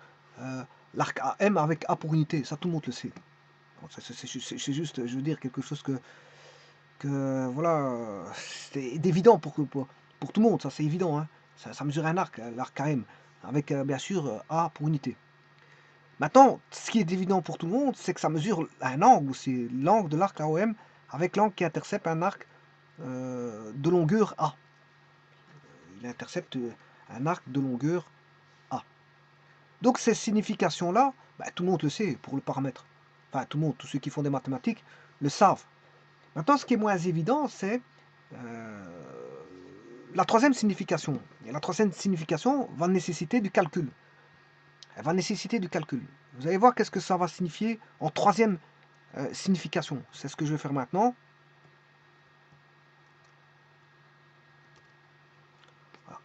l'arc AM avec A pour unité. Ça tout le monde le sait. C'est juste, je veux dire, quelque chose que voilà, c'est évident pour tout le monde. Ça c'est évident. Hein. Ça mesure un arc, l'arc AM, avec bien sûr A pour unité. Maintenant, ce qui est évident pour tout le monde, c'est que ça mesure un angle aussi, l'angle de l'arc AOM avec l'angle qui intercepte un arc de longueur A. Il intercepte un arc de longueur A. Donc ces significations-là, bah, tout le monde le sait pour le paramètre. Enfin, tout le monde, tous ceux qui font des mathématiques, le savent. Maintenant, ce qui est moins évident, c'est la troisième signification. Et la troisième signification va nécessiter du calcul. Elle va nécessiter du calcul. Vous allez voir qu'est-ce que ça va signifier en troisième signification. C'est ce que je vais faire maintenant. Voilà.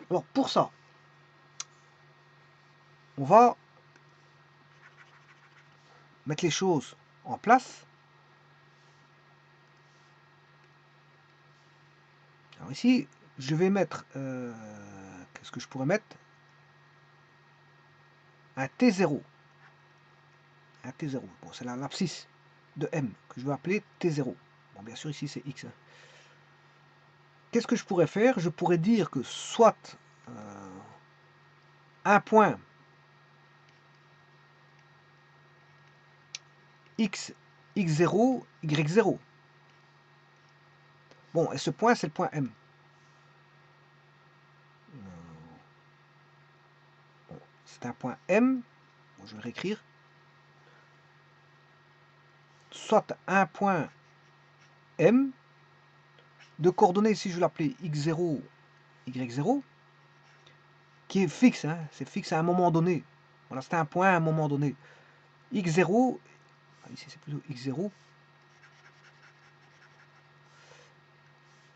Alors pour ça, on va mettre les choses en place. Alors ici, je vais mettre, qu'est-ce que je pourrais mettre? Un T0. Un T0. Bon, c'est l'abscisse de M que je vais appeler T0. Bon, bien sûr, ici, c'est X. Hein. Qu'est-ce que je pourrais faire? Je pourrais dire que soit un point X, X0, Y0. Bon, et ce point, c'est le point M. Bon, c'est un point M. Bon, je vais réécrire. Soit un point M de coordonnées, si je l'appelais X0, Y0, qui est fixe, hein, c'est fixe à un moment donné. Voilà, c'est un point à un moment donné. X0, ici c'est plutôt X0.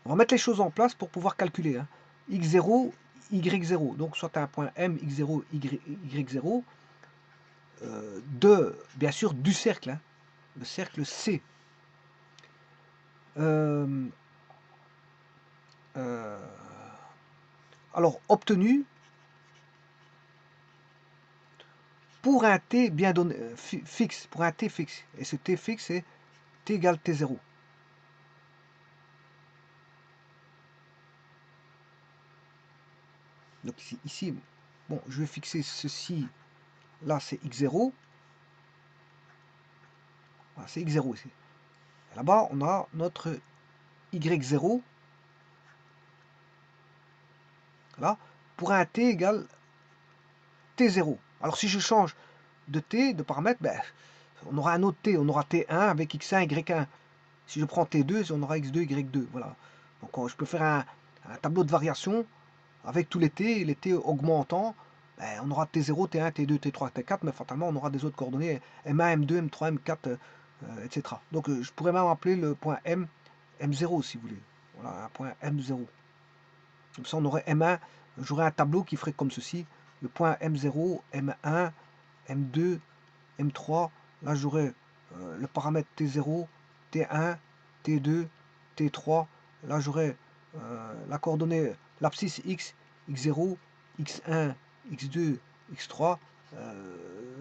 On va mettre les choses en place pour pouvoir calculer. Hein. X0, Y0. Donc soit un point M, X0, Y0, bien sûr, du cercle. Hein, le cercle C. Alors, obtenu pour un t bien donné, fixe, pour un t fixe. Et ce t fixe, c'est t égale t0. Donc ici, bon, je vais fixer ceci, là c'est x0. Voilà, c'est x0 ici. Là-bas, on a notre y0. Là, pour un t égale t0. Alors si je change de t, de paramètre, ben, on aura un autre t, on aura t1 avec x1, y1. Si je prends t2, on aura x2, y2. Voilà. Donc je peux faire un tableau de variation avec tous les t augmentant. Ben, on aura t0, t1, t2, t3, t4, mais fatalement on aura des autres coordonnées m1, m2, m3, m4, etc. Donc je pourrais même appeler le point M, m0 si vous voulez. Voilà, un point m0. Comme ça on aurait m1, j'aurais un tableau qui ferait comme ceci. Le point m0, m1, m2, m3. Là j'aurais le paramètre t0, t1, t2, t3. Là j'aurais la coordonnée, l'abscisse x, x0, x1, x2, x3,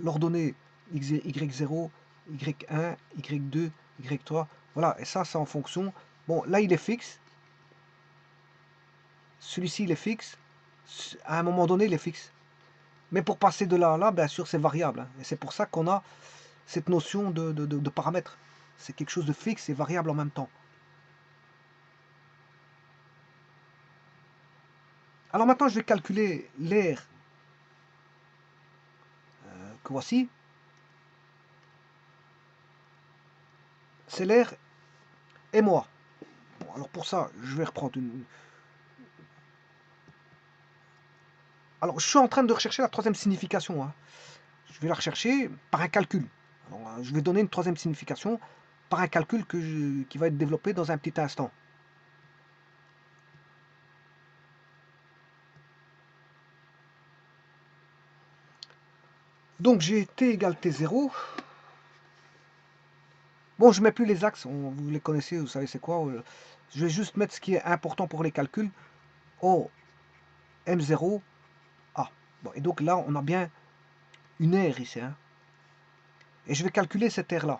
l'ordonnée y0, y1, y2, y3. Voilà, et ça c'est en fonction. Bon, là il est fixe. Celui-ci il est fixe. À un moment donné il est fixe. Mais pour passer de là à là, bien sûr c'est variable. Hein. Et c'est pour ça qu'on a cette notion de paramètre. C'est quelque chose de fixe et variable en même temps. Alors maintenant, je vais calculer l'air que voici. C'est l'air et moi. Bon, alors pour ça, je vais reprendre une... Alors, je suis en train de rechercher la troisième signification. Hein. Je vais la rechercher par un calcul. Alors, je vais donner une troisième signification par un calcul qui va être développé dans un petit instant. Donc, j'ai t égale t0. Bon, je ne mets plus les axes, vous les connaissez, vous savez c'est quoi. Je vais juste mettre ce qui est important pour les calculs. O, M0, A. Bon, et donc là, on a bien une aire ici. Hein. Et je vais calculer cette aire-là.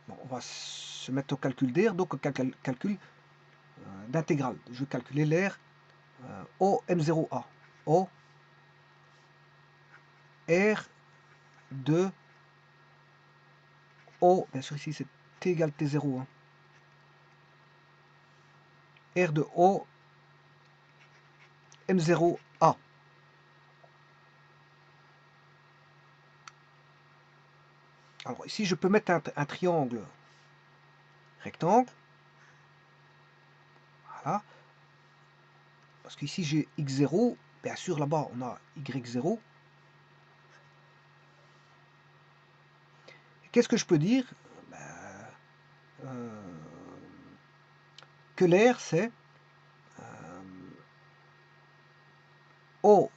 Bon, on va se mettre au calcul d'air, donc au calcul d'intégrale. Je vais calculer l'aire O, M0A. O, R de O, bien sûr ici c'est T égale T0. Hein. R de O, M0A. Alors ici je peux mettre un triangle rectangle. Voilà. Parce qu'ici j'ai X0. Bien sûr là-bas on a Y0. Qu'est-ce que je peux dire? Ben, euh, que l'air, c'est O,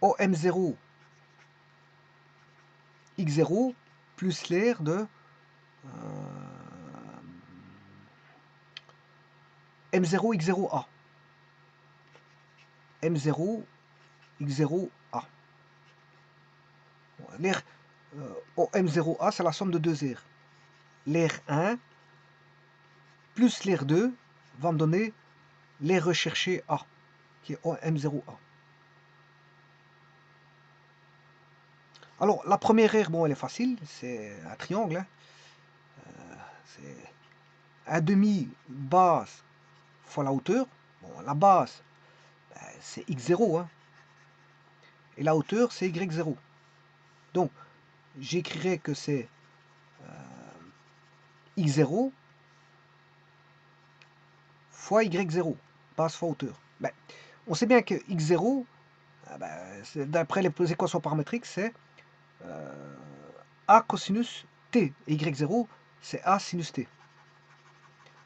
OM0 X0 plus l'air de M0 X0A. M0 X0A. L'air OM0A, c'est la somme de deux airs. L'air 1 plus l'air 2 va me donner l'air recherché A, qui est OM0A. Alors, la première aire, bon, elle est facile, c'est un triangle. Hein. C'est un demi base fois la hauteur. Bon, la base, ben, c'est x0, hein, et la hauteur, c'est y0. Donc, j'écrirai que c'est x0 fois y0, base fois hauteur. Ben, on sait bien que x0, ben, d'après les équations paramétriques, c'est a cosinus t. Et y0, c'est a sinus t.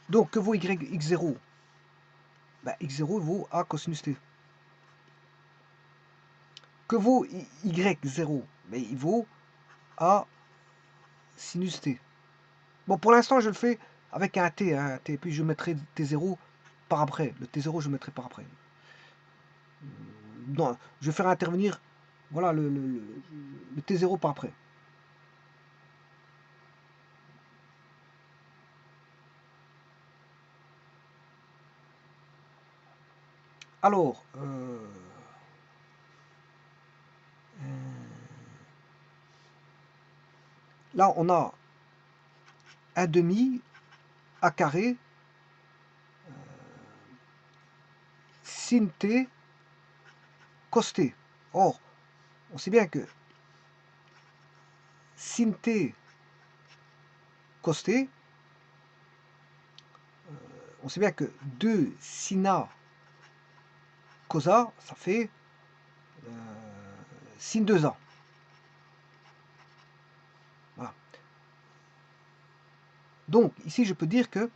Donc, que vaut x0? Ben, x0 vaut a cosinus t. Que vaut y0? Ben, il vaut a sinus t. Bon, pour l'instant, je le fais avec un t, hein, t, puis je mettrai t0 par après. Le t0, je mettrai par après. Non, je vais faire intervenir, voilà, le t0 par après. Alors, là, on a un demi a carré sin t cos t. Or, on sait bien que sin t cos t, on sait bien que 2 sin a cos a, ça fait sin 2a. Voilà. Donc, ici, je peux dire que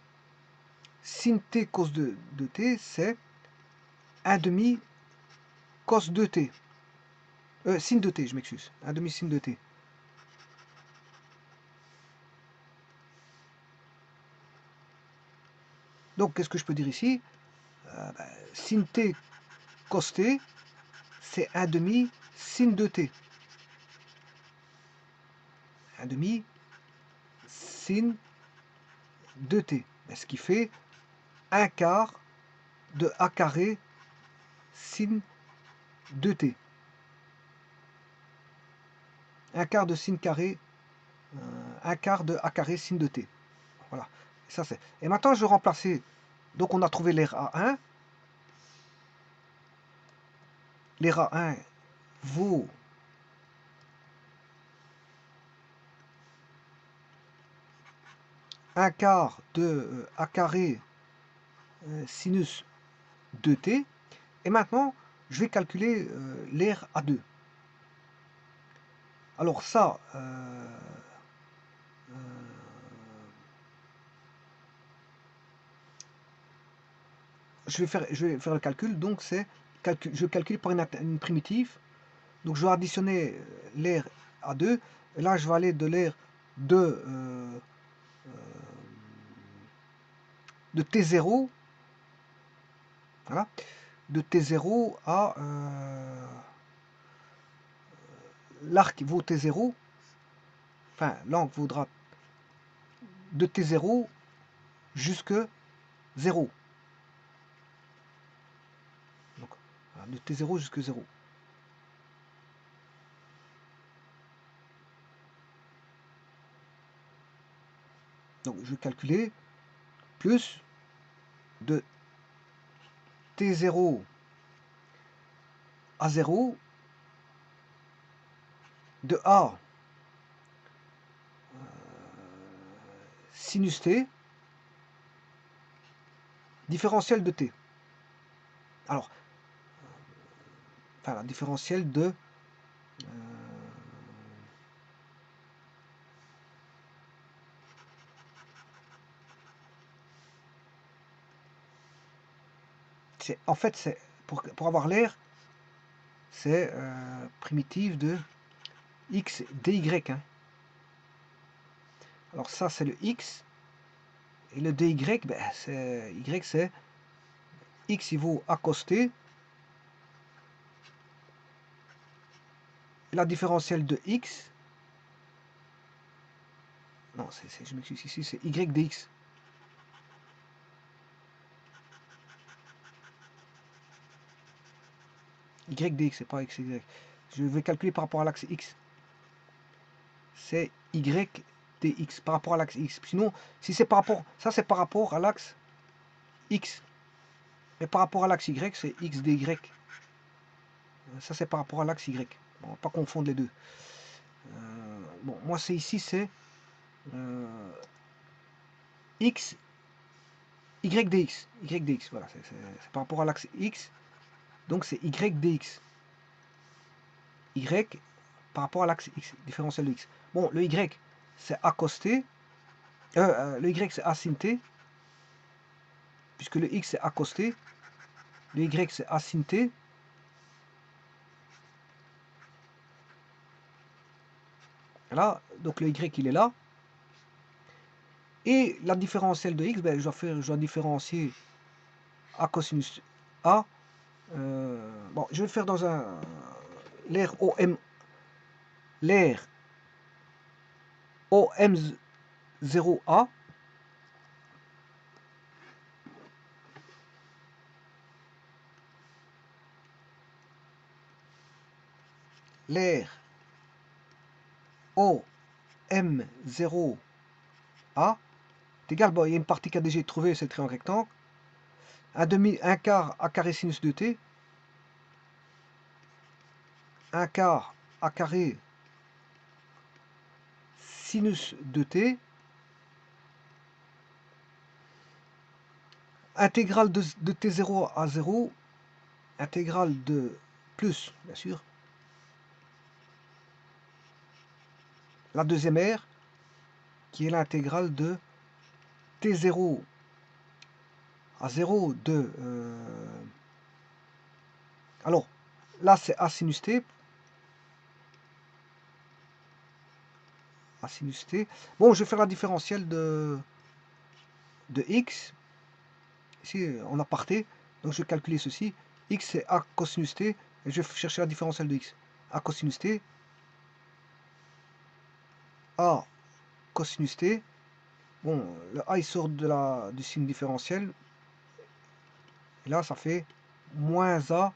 sin t cos de t, c'est 1 demi cos 2t. Sin 2t, je m'excuse. 1 demi sin 2t. Donc, qu'est-ce que je peux dire ici? Sin t cos t, c'est 1 demi sin 2t. 1 demi sin 2t. Ce qui fait 1 quart de a carré sin 2t. 1 quart de sin carré, 1 quart de a carré sin 2t. Voilà. Ça c'est. Et maintenant, je vais remplacer. Donc, on a trouvé l'air A1. L'air A1 vaut 1 quart de a carré sinus 2t. Et maintenant, je vais calculer l'air A2. Alors ça, je vais faire le calcul. Donc c'est je calcule par une primitive. Donc je vais additionner l'air A2. Et là, je vais aller de l'air de T0. Voilà. De T0 à l'arc vaut T0. Enfin, l'angle vaudra de T0 jusque 0. Donc, voilà, de T0 jusque 0. Donc je vais calculer plus de T0 à 0 de A sinus T différentiel de T. Alors, enfin la différentielle de En fait, c'est pour avoir l'air, c'est primitive de x dy. Hein. Alors ça, c'est le x. Et le dy, ben, c'est y, c'est x, il vaut accosté. La différentielle de x, non, je m'excuse ici, c'est y dx. Y dx, c'est pas x, y. Je vais calculer par rapport à l'axe x. C'est y dx par rapport à l'axe x. Sinon, si c'est par rapport, ça c'est par rapport à l'axe x. Mais par rapport à l'axe y, c'est x dy. Ça c'est par rapport à l'axe y. Bon, on va pas confondre les deux. Bon, moi c'est ici, c'est x y dx. Y dx, voilà, c'est par rapport à l'axe x. Donc c'est y dx. Y par rapport à l'axe x, différentiel de x. Bon, le y, c'est accosté. Le y, c'est sin t. Puisque le x, c'est accosté. Le y, c'est sin t. Là, donc le y, il est là. Et la différentielle de x, ben, je dois différencier a cosinus a. Bon, je vais le faire dans l'air OM. L'air OM0A. L'air OM0A est égal, bon, il y a une partie KDG trouvée, c'est le triangle rectangle. Un quart a carré sinus de t. Un quart a carré sinus de t. Intégrale de t0 à 0. Intégrale de plus, bien sûr. La deuxième R, qui est l'intégrale de t0 à 0 de... alors, là c'est a sinus t. A sinus t. Bon, je vais faire la différentielle de x. Ici, en aparté. Donc, je vais calculer ceci. X, c'est a cosinus t. Et je vais chercher la différentielle de x. A cosinus t. A cosinus t. Bon, le a, il sort du signe différentiel. Et là, ça fait moins a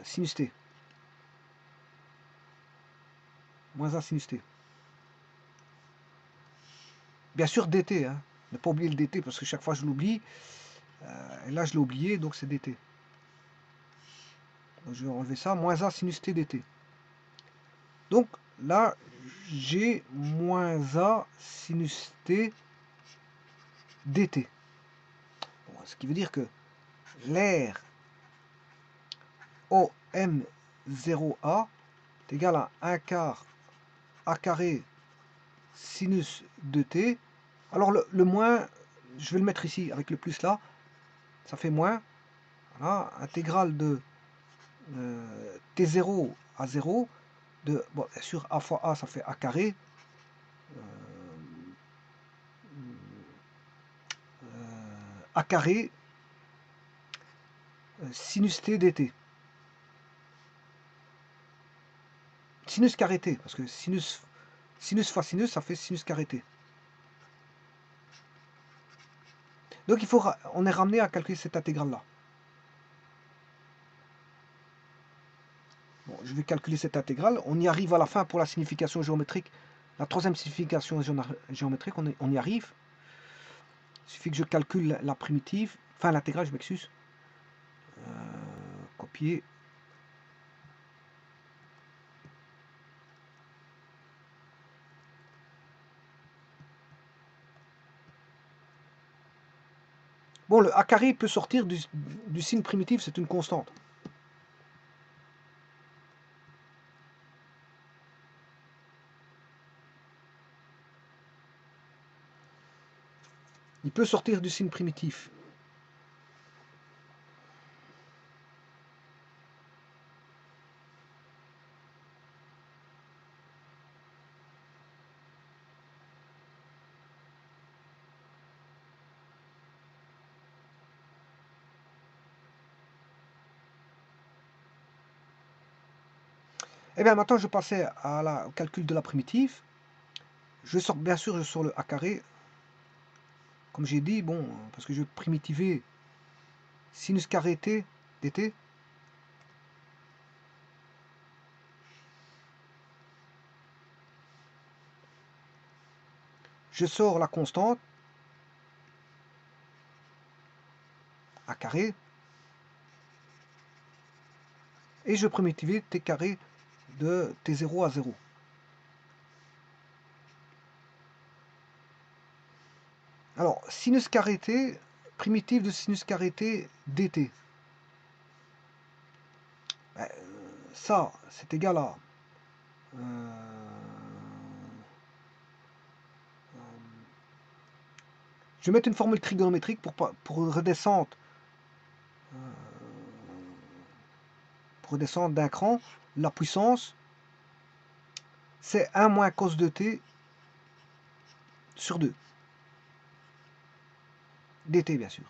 sinus t. Moins a sinus t. Bien sûr, dt. Hein. Ne pas oublier le dt, parce que chaque fois, je l'oublie. Et là, je l'ai oublié, donc c'est dt. Donc, je vais enlever ça. Moins a sinus t dt. Donc, là, j'ai moins a sinus t dt. Bon, ce qui veut dire que l'air OM0A est égal à 1 quart a carré sinus de t. Alors, le moins, je vais le mettre ici avec le plus là. Ça fait moins. Voilà, intégrale de t0 à 0 de, bon, bien sûr, a fois a, ça fait a carré. A carré sinus t dt. Sinus carré t, parce que sinus fois sinus, ça fait sinus carré t. Donc on est ramené à calculer cette intégrale-là. Bon, je vais calculer cette intégrale. On y arrive à la fin pour la signification géométrique. La troisième signification géométrique, on y arrive. Il suffit que je calcule la primitive, enfin l'intégrale, je m'excuse. Copier. Bon, le a carré peut sortir du signe primitif, c'est une constante. Il peut sortir du signe primitif. Et bien maintenant je passais au calcul de la primitive. Bien sûr, je sors le a carré. Comme j'ai dit, bon, parce que je vais primitiver sinus carré t dt. Je sors la constante a carré. Et je primitiver t carré de t0 à 0. Alors, sinus carré t, primitive de sinus carré t dt. Ben, ça, c'est égal à... je vais mettre une formule trigonométrique pour redescendre d'un cran. La puissance, c'est 1 moins cos de t sur 2. dt, bien sûr.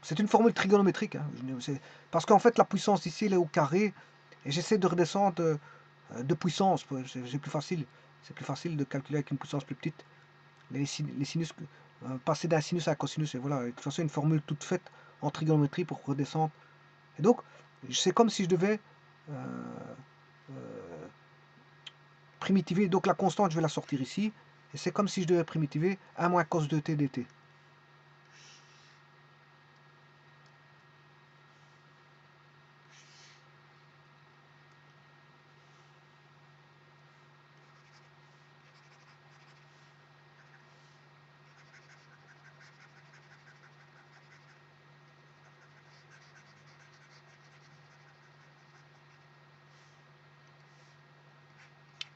C'est une formule trigonométrique. Hein. Parce qu'en fait, la puissance ici, elle est au carré. Et j'essaie de redescendre de puissance. C'est plus facile. C'est plus facile de calculer avec une puissance plus petite. Les sinus, passer d'un sinus à un cosinus. Et voilà, de toute façon, une formule toute faite en trigonométrie pour redescendre. Et donc, c'est comme si je devais primitiver. Donc la constante, je vais la sortir ici. Et c'est comme si je devais primitiver 1 moins cos de t dt.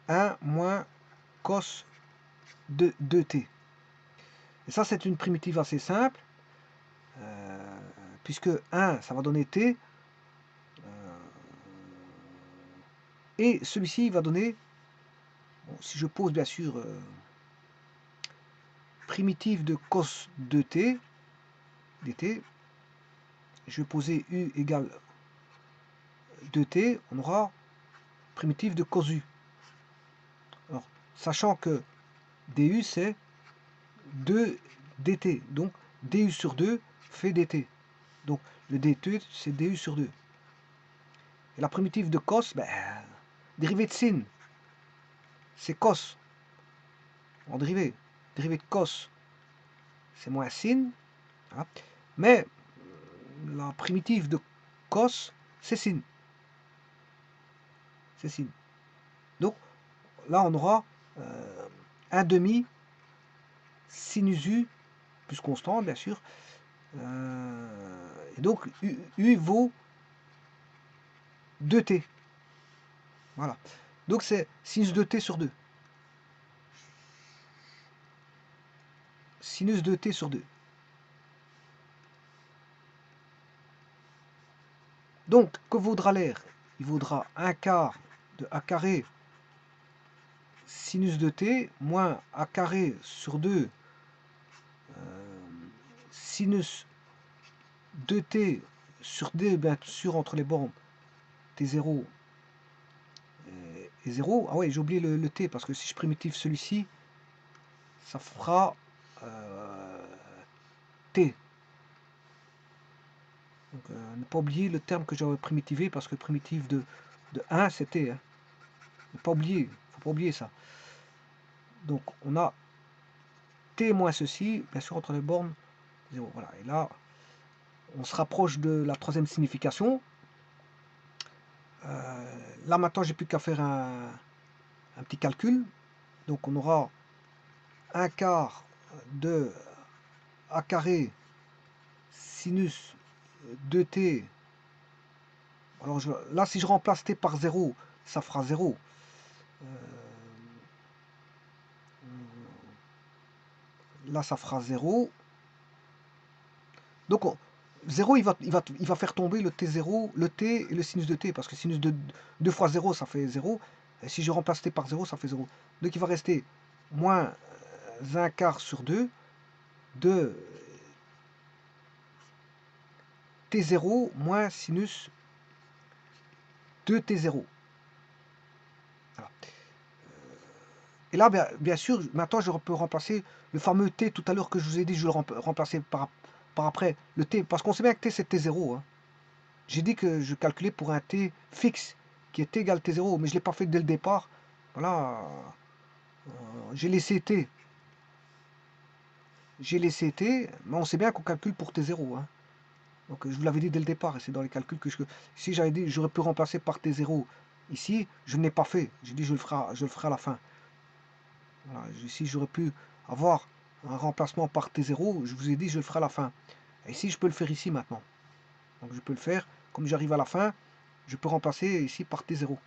1 moins cos de 2t. Et ça, c'est une primitive assez simple, puisque 1, ça va donner t, et celui-ci va donner, bon, si je pose bien sûr primitive de cos de t, dt, je vais poser u égale 2t, on aura primitive de cos u. Alors, sachant que du c'est 2 dt, donc du sur 2 fait dt. Donc le dt c'est du sur 2. Et la primitive de cos, ben, dérivée de sin, c'est cos. En dérivé. Dérivé de cos, c'est moins sin. Voilà. Mais la primitive de cos, c'est sin. C'est sin. Donc là, on aura 1 demi sinus u, plus constant, bien sûr. Et donc, u vaut 2t. Voilà. Donc, c'est sinus de t sur 2. Sinus de t sur 2. Donc, que vaudra l'air? Il vaudra 1 quart de a carré sinus de t moins a carré sur 2 sinus de t sur d, bien sûr, entre les bornes t0 et 0. Ah ouais, j'ai oublié le t, parce que si je primitive celui-ci, ça fera t. Donc, ne pas oublier le terme que j'avais primitivé, parce que primitive de 1, c'est t. Hein. Ne pas oublier, faut pas oublier ça. Donc, on a t moins ceci, bien sûr, entre les bornes 0. Voilà, et là, on se rapproche de la troisième signification. Là, maintenant, j'ai plus qu'à faire un petit calcul. Donc, on aura 1 quart de a carré sinus 2t. Alors là, si je remplace t par 0, ça fera 0. Là, ça fera 0. Donc, 0, il va faire tomber le t0, le t et le sinus de t, parce que sinus de 2 fois 0, ça fait 0. Et si je remplace t par 0, ça fait 0. Donc, il va rester moins 1 quart sur 2 de t0 moins sinus de t0. Voilà. Et là, bien sûr, maintenant, je peux remplacer le fameux t tout à l'heure que je vous ai dit, je vais le remplacer par après le t, parce qu'on sait bien que t, c'est t0. Hein. J'ai dit que je calculais pour un t fixe qui est t égal t0, mais je ne l'ai pas fait dès le départ. Voilà, j'ai laissé t. J'ai laissé t, mais on sait bien qu'on calcule pour t0. Hein. Donc je vous l'avais dit dès le départ, et c'est dans les calculs que si j'avais dit j'aurais pu remplacer par t0 ici, je ne l'ai pas fait. J'ai dit je le ferai à la fin. Voilà, ici j'aurais pu avoir un remplacement par t0, je vous ai dit je le ferai à la fin. Et ici je peux le faire ici maintenant. Donc je peux le faire, comme j'arrive à la fin, je peux remplacer ici par t0.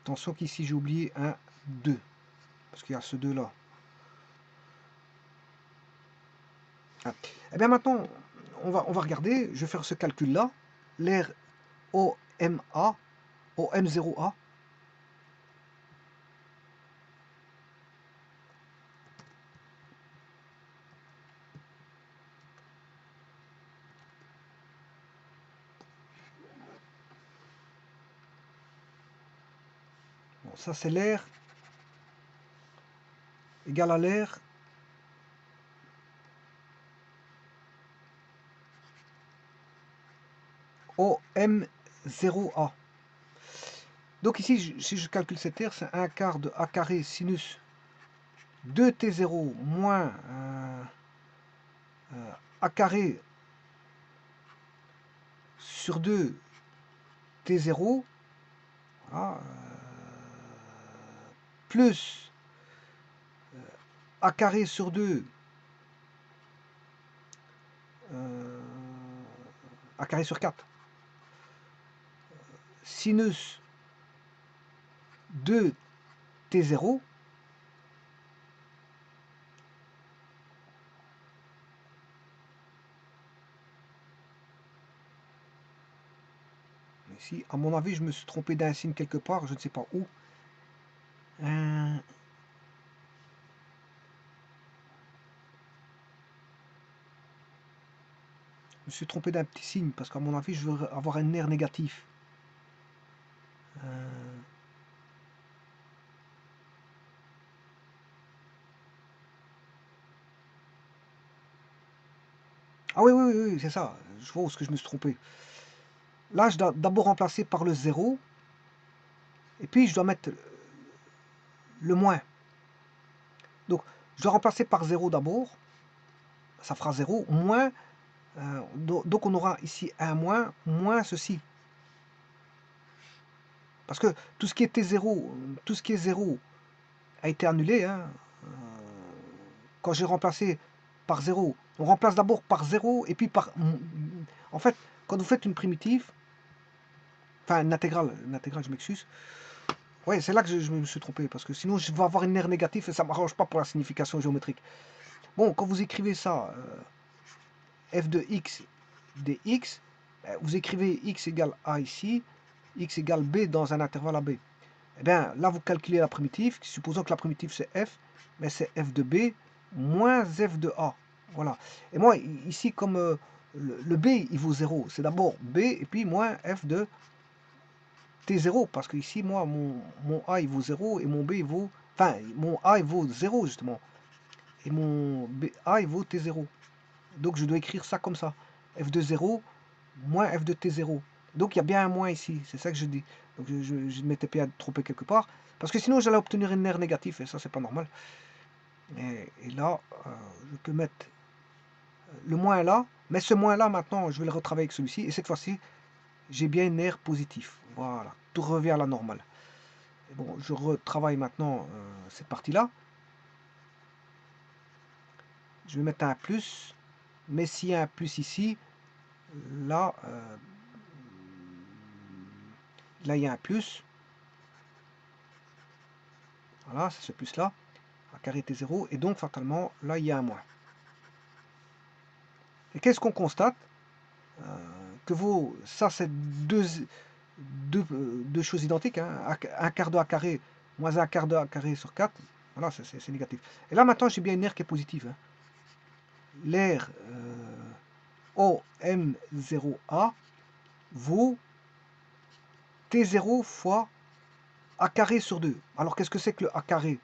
Attention qu'ici j'ai oublié un 2, parce qu'il y a ce 2 là. Ah. Et bien maintenant, on va regarder, je vais faire ce calcul là, l'air OMA, OM0A. Bon, ça c'est l'air égal à l'air OM0A. Donc ici, si je calcule cette air, c'est un quart de A carré sinus 2T0 moins A carré sur 2 T0, voilà, plus A carré sur 2 A carré sur 4 sinus 2 T0 ici, à mon avis, je me suis trompé d'un signe quelque part, je ne sais pas où. Je me suis trompé d'un petit signe, parce qu'à mon avis, je veux avoir un air négatif. Ah oui, oui, oui, c'est ça. Je vois où est-ce que je me suis trompé. Là, je dois d'abord remplacer par le 0. Et puis, je dois mettre le moins. Donc, je dois remplacer par 0 d'abord. Ça fera 0. Moins. Donc, on aura ici un moins. Moins ceci. Parce que tout ce qui était 0, tout ce qui est 0 a été annulé. Hein. Quand j'ai remplacé par 0, on remplace d'abord par 0 et puis par... En fait, quand vous faites une primitive, enfin une intégrale, je m'excuse, ouais, c'est là que je me suis trompé, parce que sinon je vais avoir une aire négative et ça ne m'arrange pas pour la signification géométrique. Bon, quand vous écrivez ça, f de x dx, vous écrivez x égale a ici, x égale b dans un intervalle AB. Eh bien, là, vous calculez la primitive, supposons que la primitive c'est f, mais c'est f de b moins f de a. Voilà. Et moi, ici, comme le b, il vaut 0, c'est d'abord b et puis moins f de t0, parce que ici, moi, mon a, il vaut 0 et mon b, il vaut... Enfin, mon a, il vaut 0, justement. Et mon a, il vaut t0. Donc, je dois écrire ça comme ça. f de 0 moins f de t0. Donc, il y a bien un moins ici. C'est ça que je dis. Donc, je ne m'étais pas trompé quelque part. Parce que sinon, j'allais obtenir une aire négative. Et ça, c'est pas normal. Et là, je peux mettre le moins là. Mais ce moins là, maintenant, je vais le retravailler avec celui-ci. Et cette fois-ci, j'ai bien une aire positive. Voilà. Tout revient à la normale. Et bon, je retravaille maintenant cette partie-là. Je vais mettre un plus. Mais s'il y a un plus ici, là, là, il y a un plus. Voilà, c'est ce plus-là. A carré t 0. Et donc, fatalement, là, il y a un moins. Et qu'est-ce qu'on constate que ça, c'est deux choses identiques. Hein. Un quart de A carré moins un quart de A carré sur 4. Voilà, c'est négatif. Et là, maintenant, j'ai bien une aire qui est positive. Hein. L'aire OM0A vaut T0 fois A carré sur 2. Alors qu'est-ce que c'est que le A carré?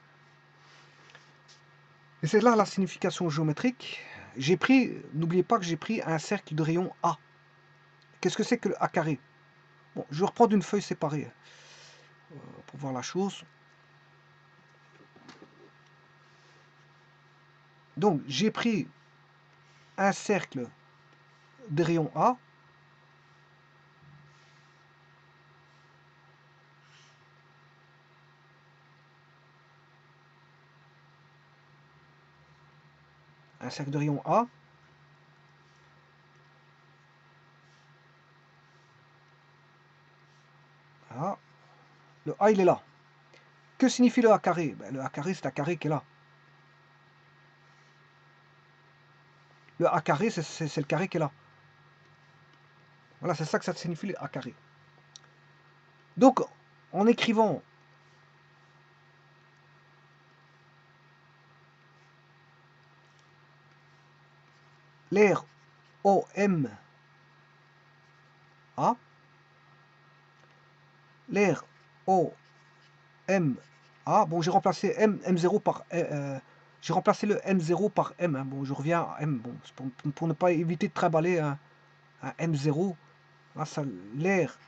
Et c'est là la signification géométrique. J'ai pris, n'oubliez pas que j'ai pris un cercle de rayon A. Qu'est-ce que c'est que le A carré? Bon, je vais reprendre une feuille séparée pour voir la chose. Donc, j'ai pris un cercle de rayon A. Un cercle de rayon A. Voilà. Le A, il est là. Que signifie le A carré? Ben, le A carré, c'est un carré qui est là. Le A carré, c'est le carré qui est là. Voilà, c'est ça que ça signifie le A carré. Donc, en écrivant l'air OMA, l'air OMA, bon, j'ai remplacé M0 par... j'ai remplacé le M0 par M. Hein. Bon, je reviens à M. Bon, pour ne pas éviter de trimballer un M0. Là, l'air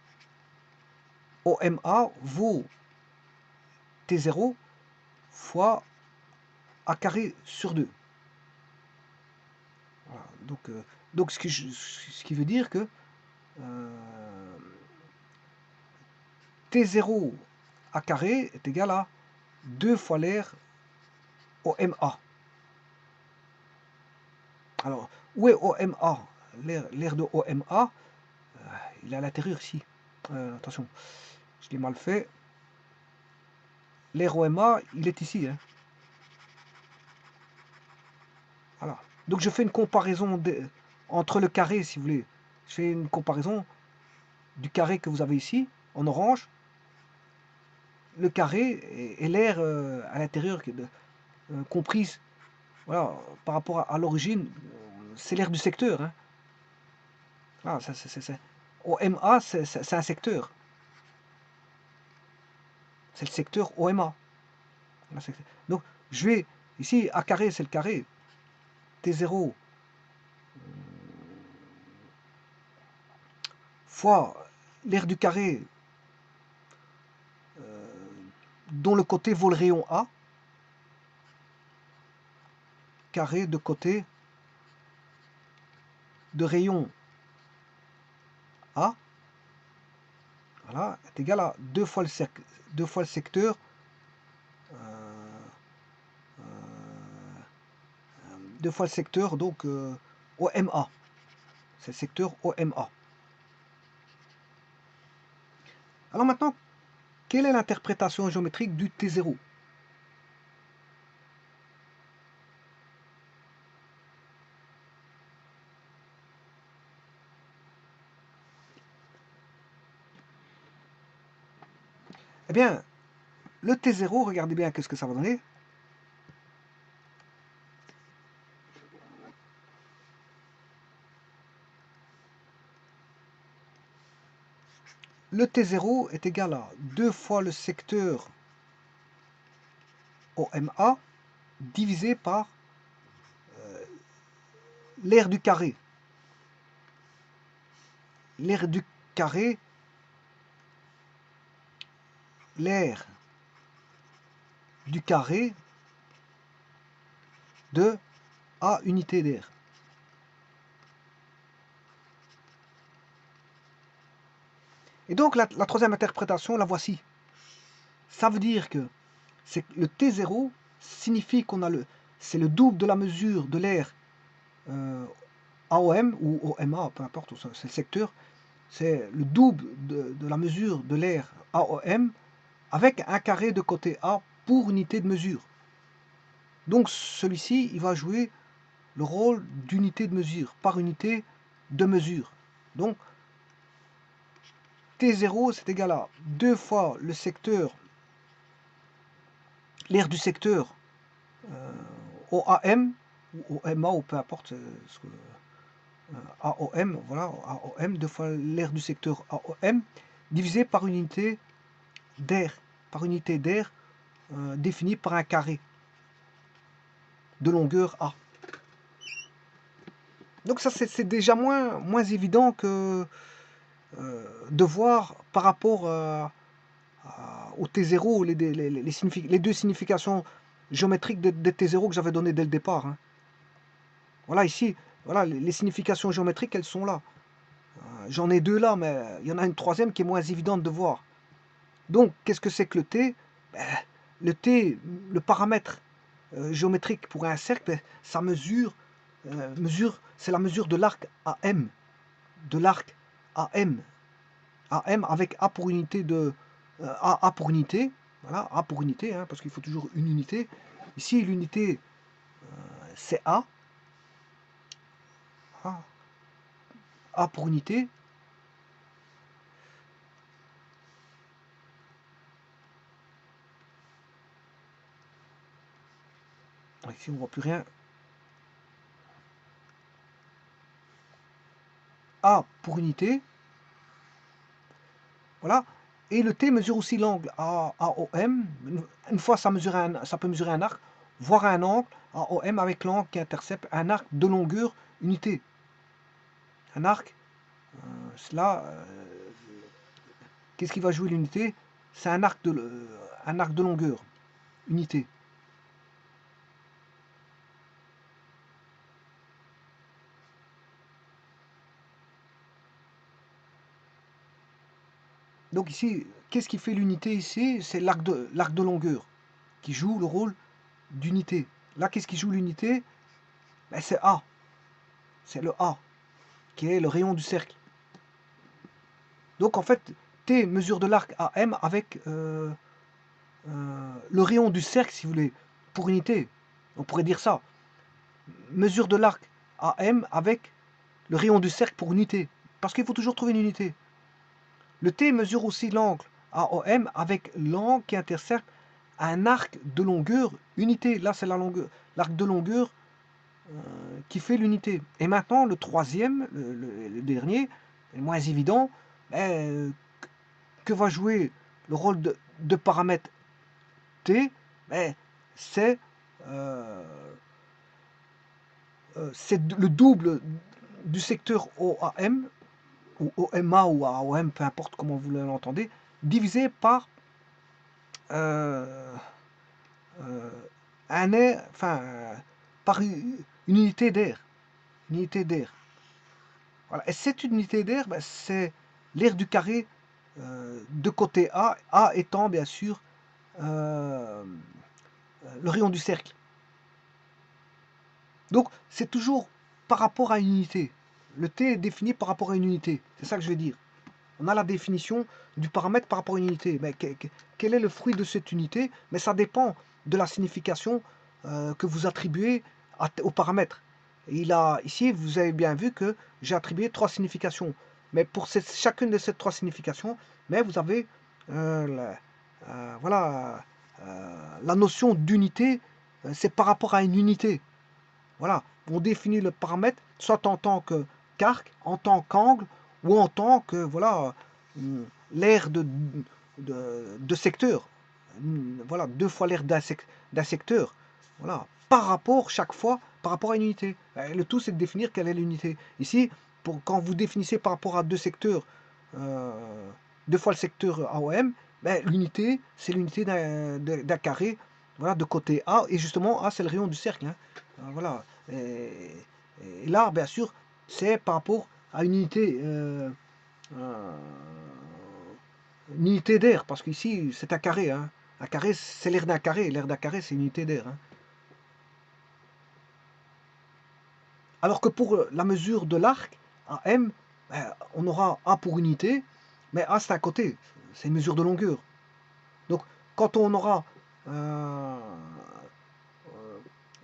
OMA vaut T0 fois A carré sur 2. Voilà. Donc ce qui veut dire que T0 A carré est égal à 2 fois l'air OMA. Alors, où est OMA? L'air de OMA, il est à l'intérieur ici. Attention, je l'ai mal fait. L'air OMA, il est ici. Hein. Voilà. Donc je fais une comparaison entre le carré, si vous voulez. Je fais une comparaison du carré que vous avez ici, en orange, le carré et l'air à l'intérieur comprise. Voilà, par rapport à l'origine, c'est l'air du secteur. Hein. Ah, OMA, c'est un secteur. C'est le secteur OMA. Donc, je vais, ici, A carré, c'est le carré. T0 fois l'aire du carré dont le côté vaut le rayon A, carré de côté de rayon A, voilà, est égal à 2 fois le secteur donc OMA. C'est le secteur OMA. Alors maintenant, quelle est l'interprétation géométrique du T0? Eh bien, le T0, regardez bien qu'est-ce que ça va donner. Le T0 est égal à 2 fois le secteur OMA divisé par l'aire du carré. L'aire du carré, l'aire du carré de A unité d'air. Et donc la troisième interprétation, la voici. Ça veut dire que le T0 signifie qu'on a c'est le double de la mesure de l'air AOM ou OMA, peu importe, c'est le secteur, c'est le double de la mesure de l'air AOM avec un carré de côté A pour unité de mesure. Donc celui-ci, il va jouer le rôle d'unité de mesure, par unité de mesure. Donc T0, c'est égal à 2 fois le secteur, l'aire du secteur OAM, ou OMA, ou peu importe AOM, voilà, AOM, 2 fois l'aire du secteur AOM, divisé par une unité d'air, définie par un carré de longueur A. Donc ça, c'est déjà moins évident que de voir par rapport au T0, les deux significations géométriques des T0 que j'avais donné dès le départ, hein. Voilà, ici, voilà, les significations géométriques, elles sont là. J'en ai deux là, mais il y en a une troisième qui est moins évidente de voir. Donc, qu'est-ce que c'est que le T? Ben, le T, le paramètre géométrique pour un cercle, ben, ça c'est la mesure de l'arc AM, de l'arc AM, AM avec A pour unité A pour unité, voilà, A pour unité, hein, parce qu'il faut toujours une unité. Ici, l'unité, c'est A, A, A pour unité. Ici, on ne voit plus rien. A pour unité, voilà. Et le T mesure aussi l'angle AOM. Une fois, ça peut mesurer un arc, voire un angle AOM avec l'angle qui intercepte un arc de longueur unité. Un arc, cela, qu'est-ce qui va jouer l'unité? C'est un arc de longueur unité. Donc ici, qu'est-ce qui fait l'unité ici? C'est l'arc de longueur qui joue le rôle d'unité. Là, qu'est-ce qui joue l'unité? Ben, c'est A. C'est le A, qui est le rayon du cercle. Donc en fait, T mesure de l'arc AM avec le rayon du cercle, si vous voulez, pour unité. On pourrait dire ça. Mesure de l'arc AM avec le rayon du cercle pour unité. Parce qu'il faut toujours trouver une unité. Le T mesure aussi l'angle AOM avec l'angle qui intercepte un arc de longueur unité. Là, c'est l'arc de longueur qui fait l'unité. Et maintenant, le troisième, le dernier, le moins évident, ben, que va jouer le rôle de paramètre T? Ben, c'est le double du secteur OAM, ou OMA ou AOM, peu importe comment vous l'entendez, divisé par un air, enfin, par une unité d'air. Une unité d'air. Voilà. Et cette unité d'air, ben, c'est l'air du carré de côté A étant bien sûr le rayon du cercle. Donc c'est toujours par rapport à une unité. Le T est défini par rapport à une unité. C'est ça que je veux dire. On a la définition du paramètre par rapport à une unité. Mais quel est le fruit de cette unité? Mais ça dépend de la signification que vous attribuez au paramètre. Et ici, vous avez bien vu que j'ai attribué 3 significations. Mais pour chacune de ces 3 significations, mais vous avez voilà, la notion d'unité, c'est par rapport à une unité. Voilà, on définit le paramètre soit en tant qu'arc, en tant qu'angle, ou en tant que voilà l'aire de secteur. Voilà, 2 fois l'aire d'un secteur. Voilà, chaque fois, par rapport à une unité. Le tout, c'est de définir quelle est l'unité. Ici, quand vous définissez par rapport à 2 secteurs, 2 fois le secteur AOM, ben, l'unité, c'est l'unité d'un carré, voilà, de côté A, et justement, A, c'est le rayon du cercle, hein. Voilà. Et là, bien sûr, c'est par rapport à euh, une unité d'air, parce qu'ici, c'est un carré, hein. Un carré, c'est l'aire d'un carré. L'aire d'un carré, c'est une unité d'air, hein. Alors que pour la mesure de l'arc, à M, ben, on aura A pour unité, mais A, c'est un côté. C'est une mesure de longueur. Donc, quand on aura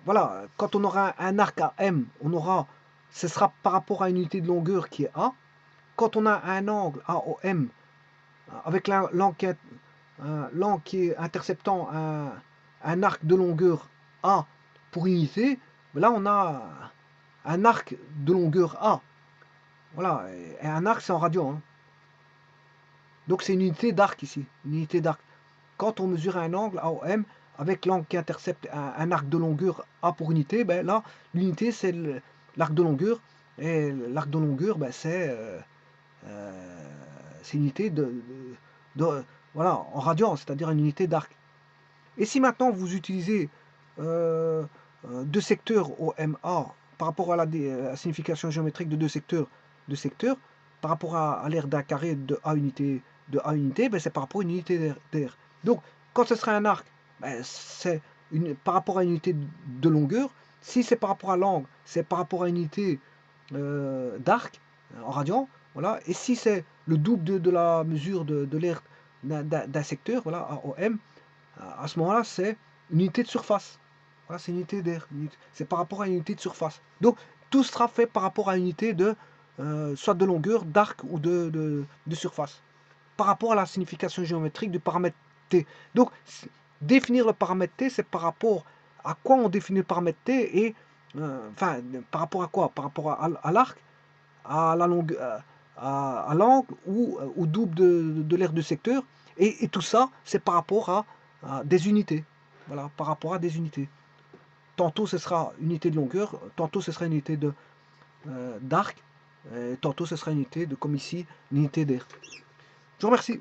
voilà, quand on aura un arc à M, ce sera par rapport à une unité de longueur qui est A. Quand on a un angle AOM avec l'angle qui est interceptant un arc de longueur A pour unité, là on a un arc de longueur A. Voilà, et un arc, c'est en radian, hein. Donc c'est une unité d'arc ici, une unité d'arc. Quand on mesure un angle AOM avec l'angle qui intercepte un arc de longueur A pour unité, ben là, l'unité c'est l'arc de longueur, et l'arc de longueur, ben, c'est une unité de- voilà, en radian, c'est-à-dire une unité d'arc. Et si maintenant vous utilisez euh, deux secteurs au MA par rapport à la signification géométrique de secteurs, par rapport à l'aire d'un carré de A unité, ben c'est par rapport à une unité d'air. Donc, quand ce serait un arc, ben c'est par rapport à une unité de longueur. Si c'est par rapport à l'angle, c'est par rapport à une unité d'arc en radian. Voilà. Et si c'est le double de la mesure de l'aire d'un secteur, voilà, AOM, à ce moment-là, c'est une unité de surface. Voilà, c'est une unité d'air. C'est par rapport à une unité de surface. Donc, tout sera fait par rapport à une unité soit de longueur, d'arc ou de surface. Par rapport à la signification géométrique du paramètre t. Donc, définir le paramètre t, c'est par rapport à quoi on définit le paramètre t et, enfin, par rapport à quoi? Par rapport à l'arc, à la longue, à l'angle ou au double de l'aire de secteur. Et tout ça, c'est par rapport à des unités. Voilà, par rapport à des unités. Tantôt ce sera une unité de longueur, tantôt ce sera une unité d'arc, tantôt ce sera une unité de, comme ici, une unité d'air. Je vous remercie.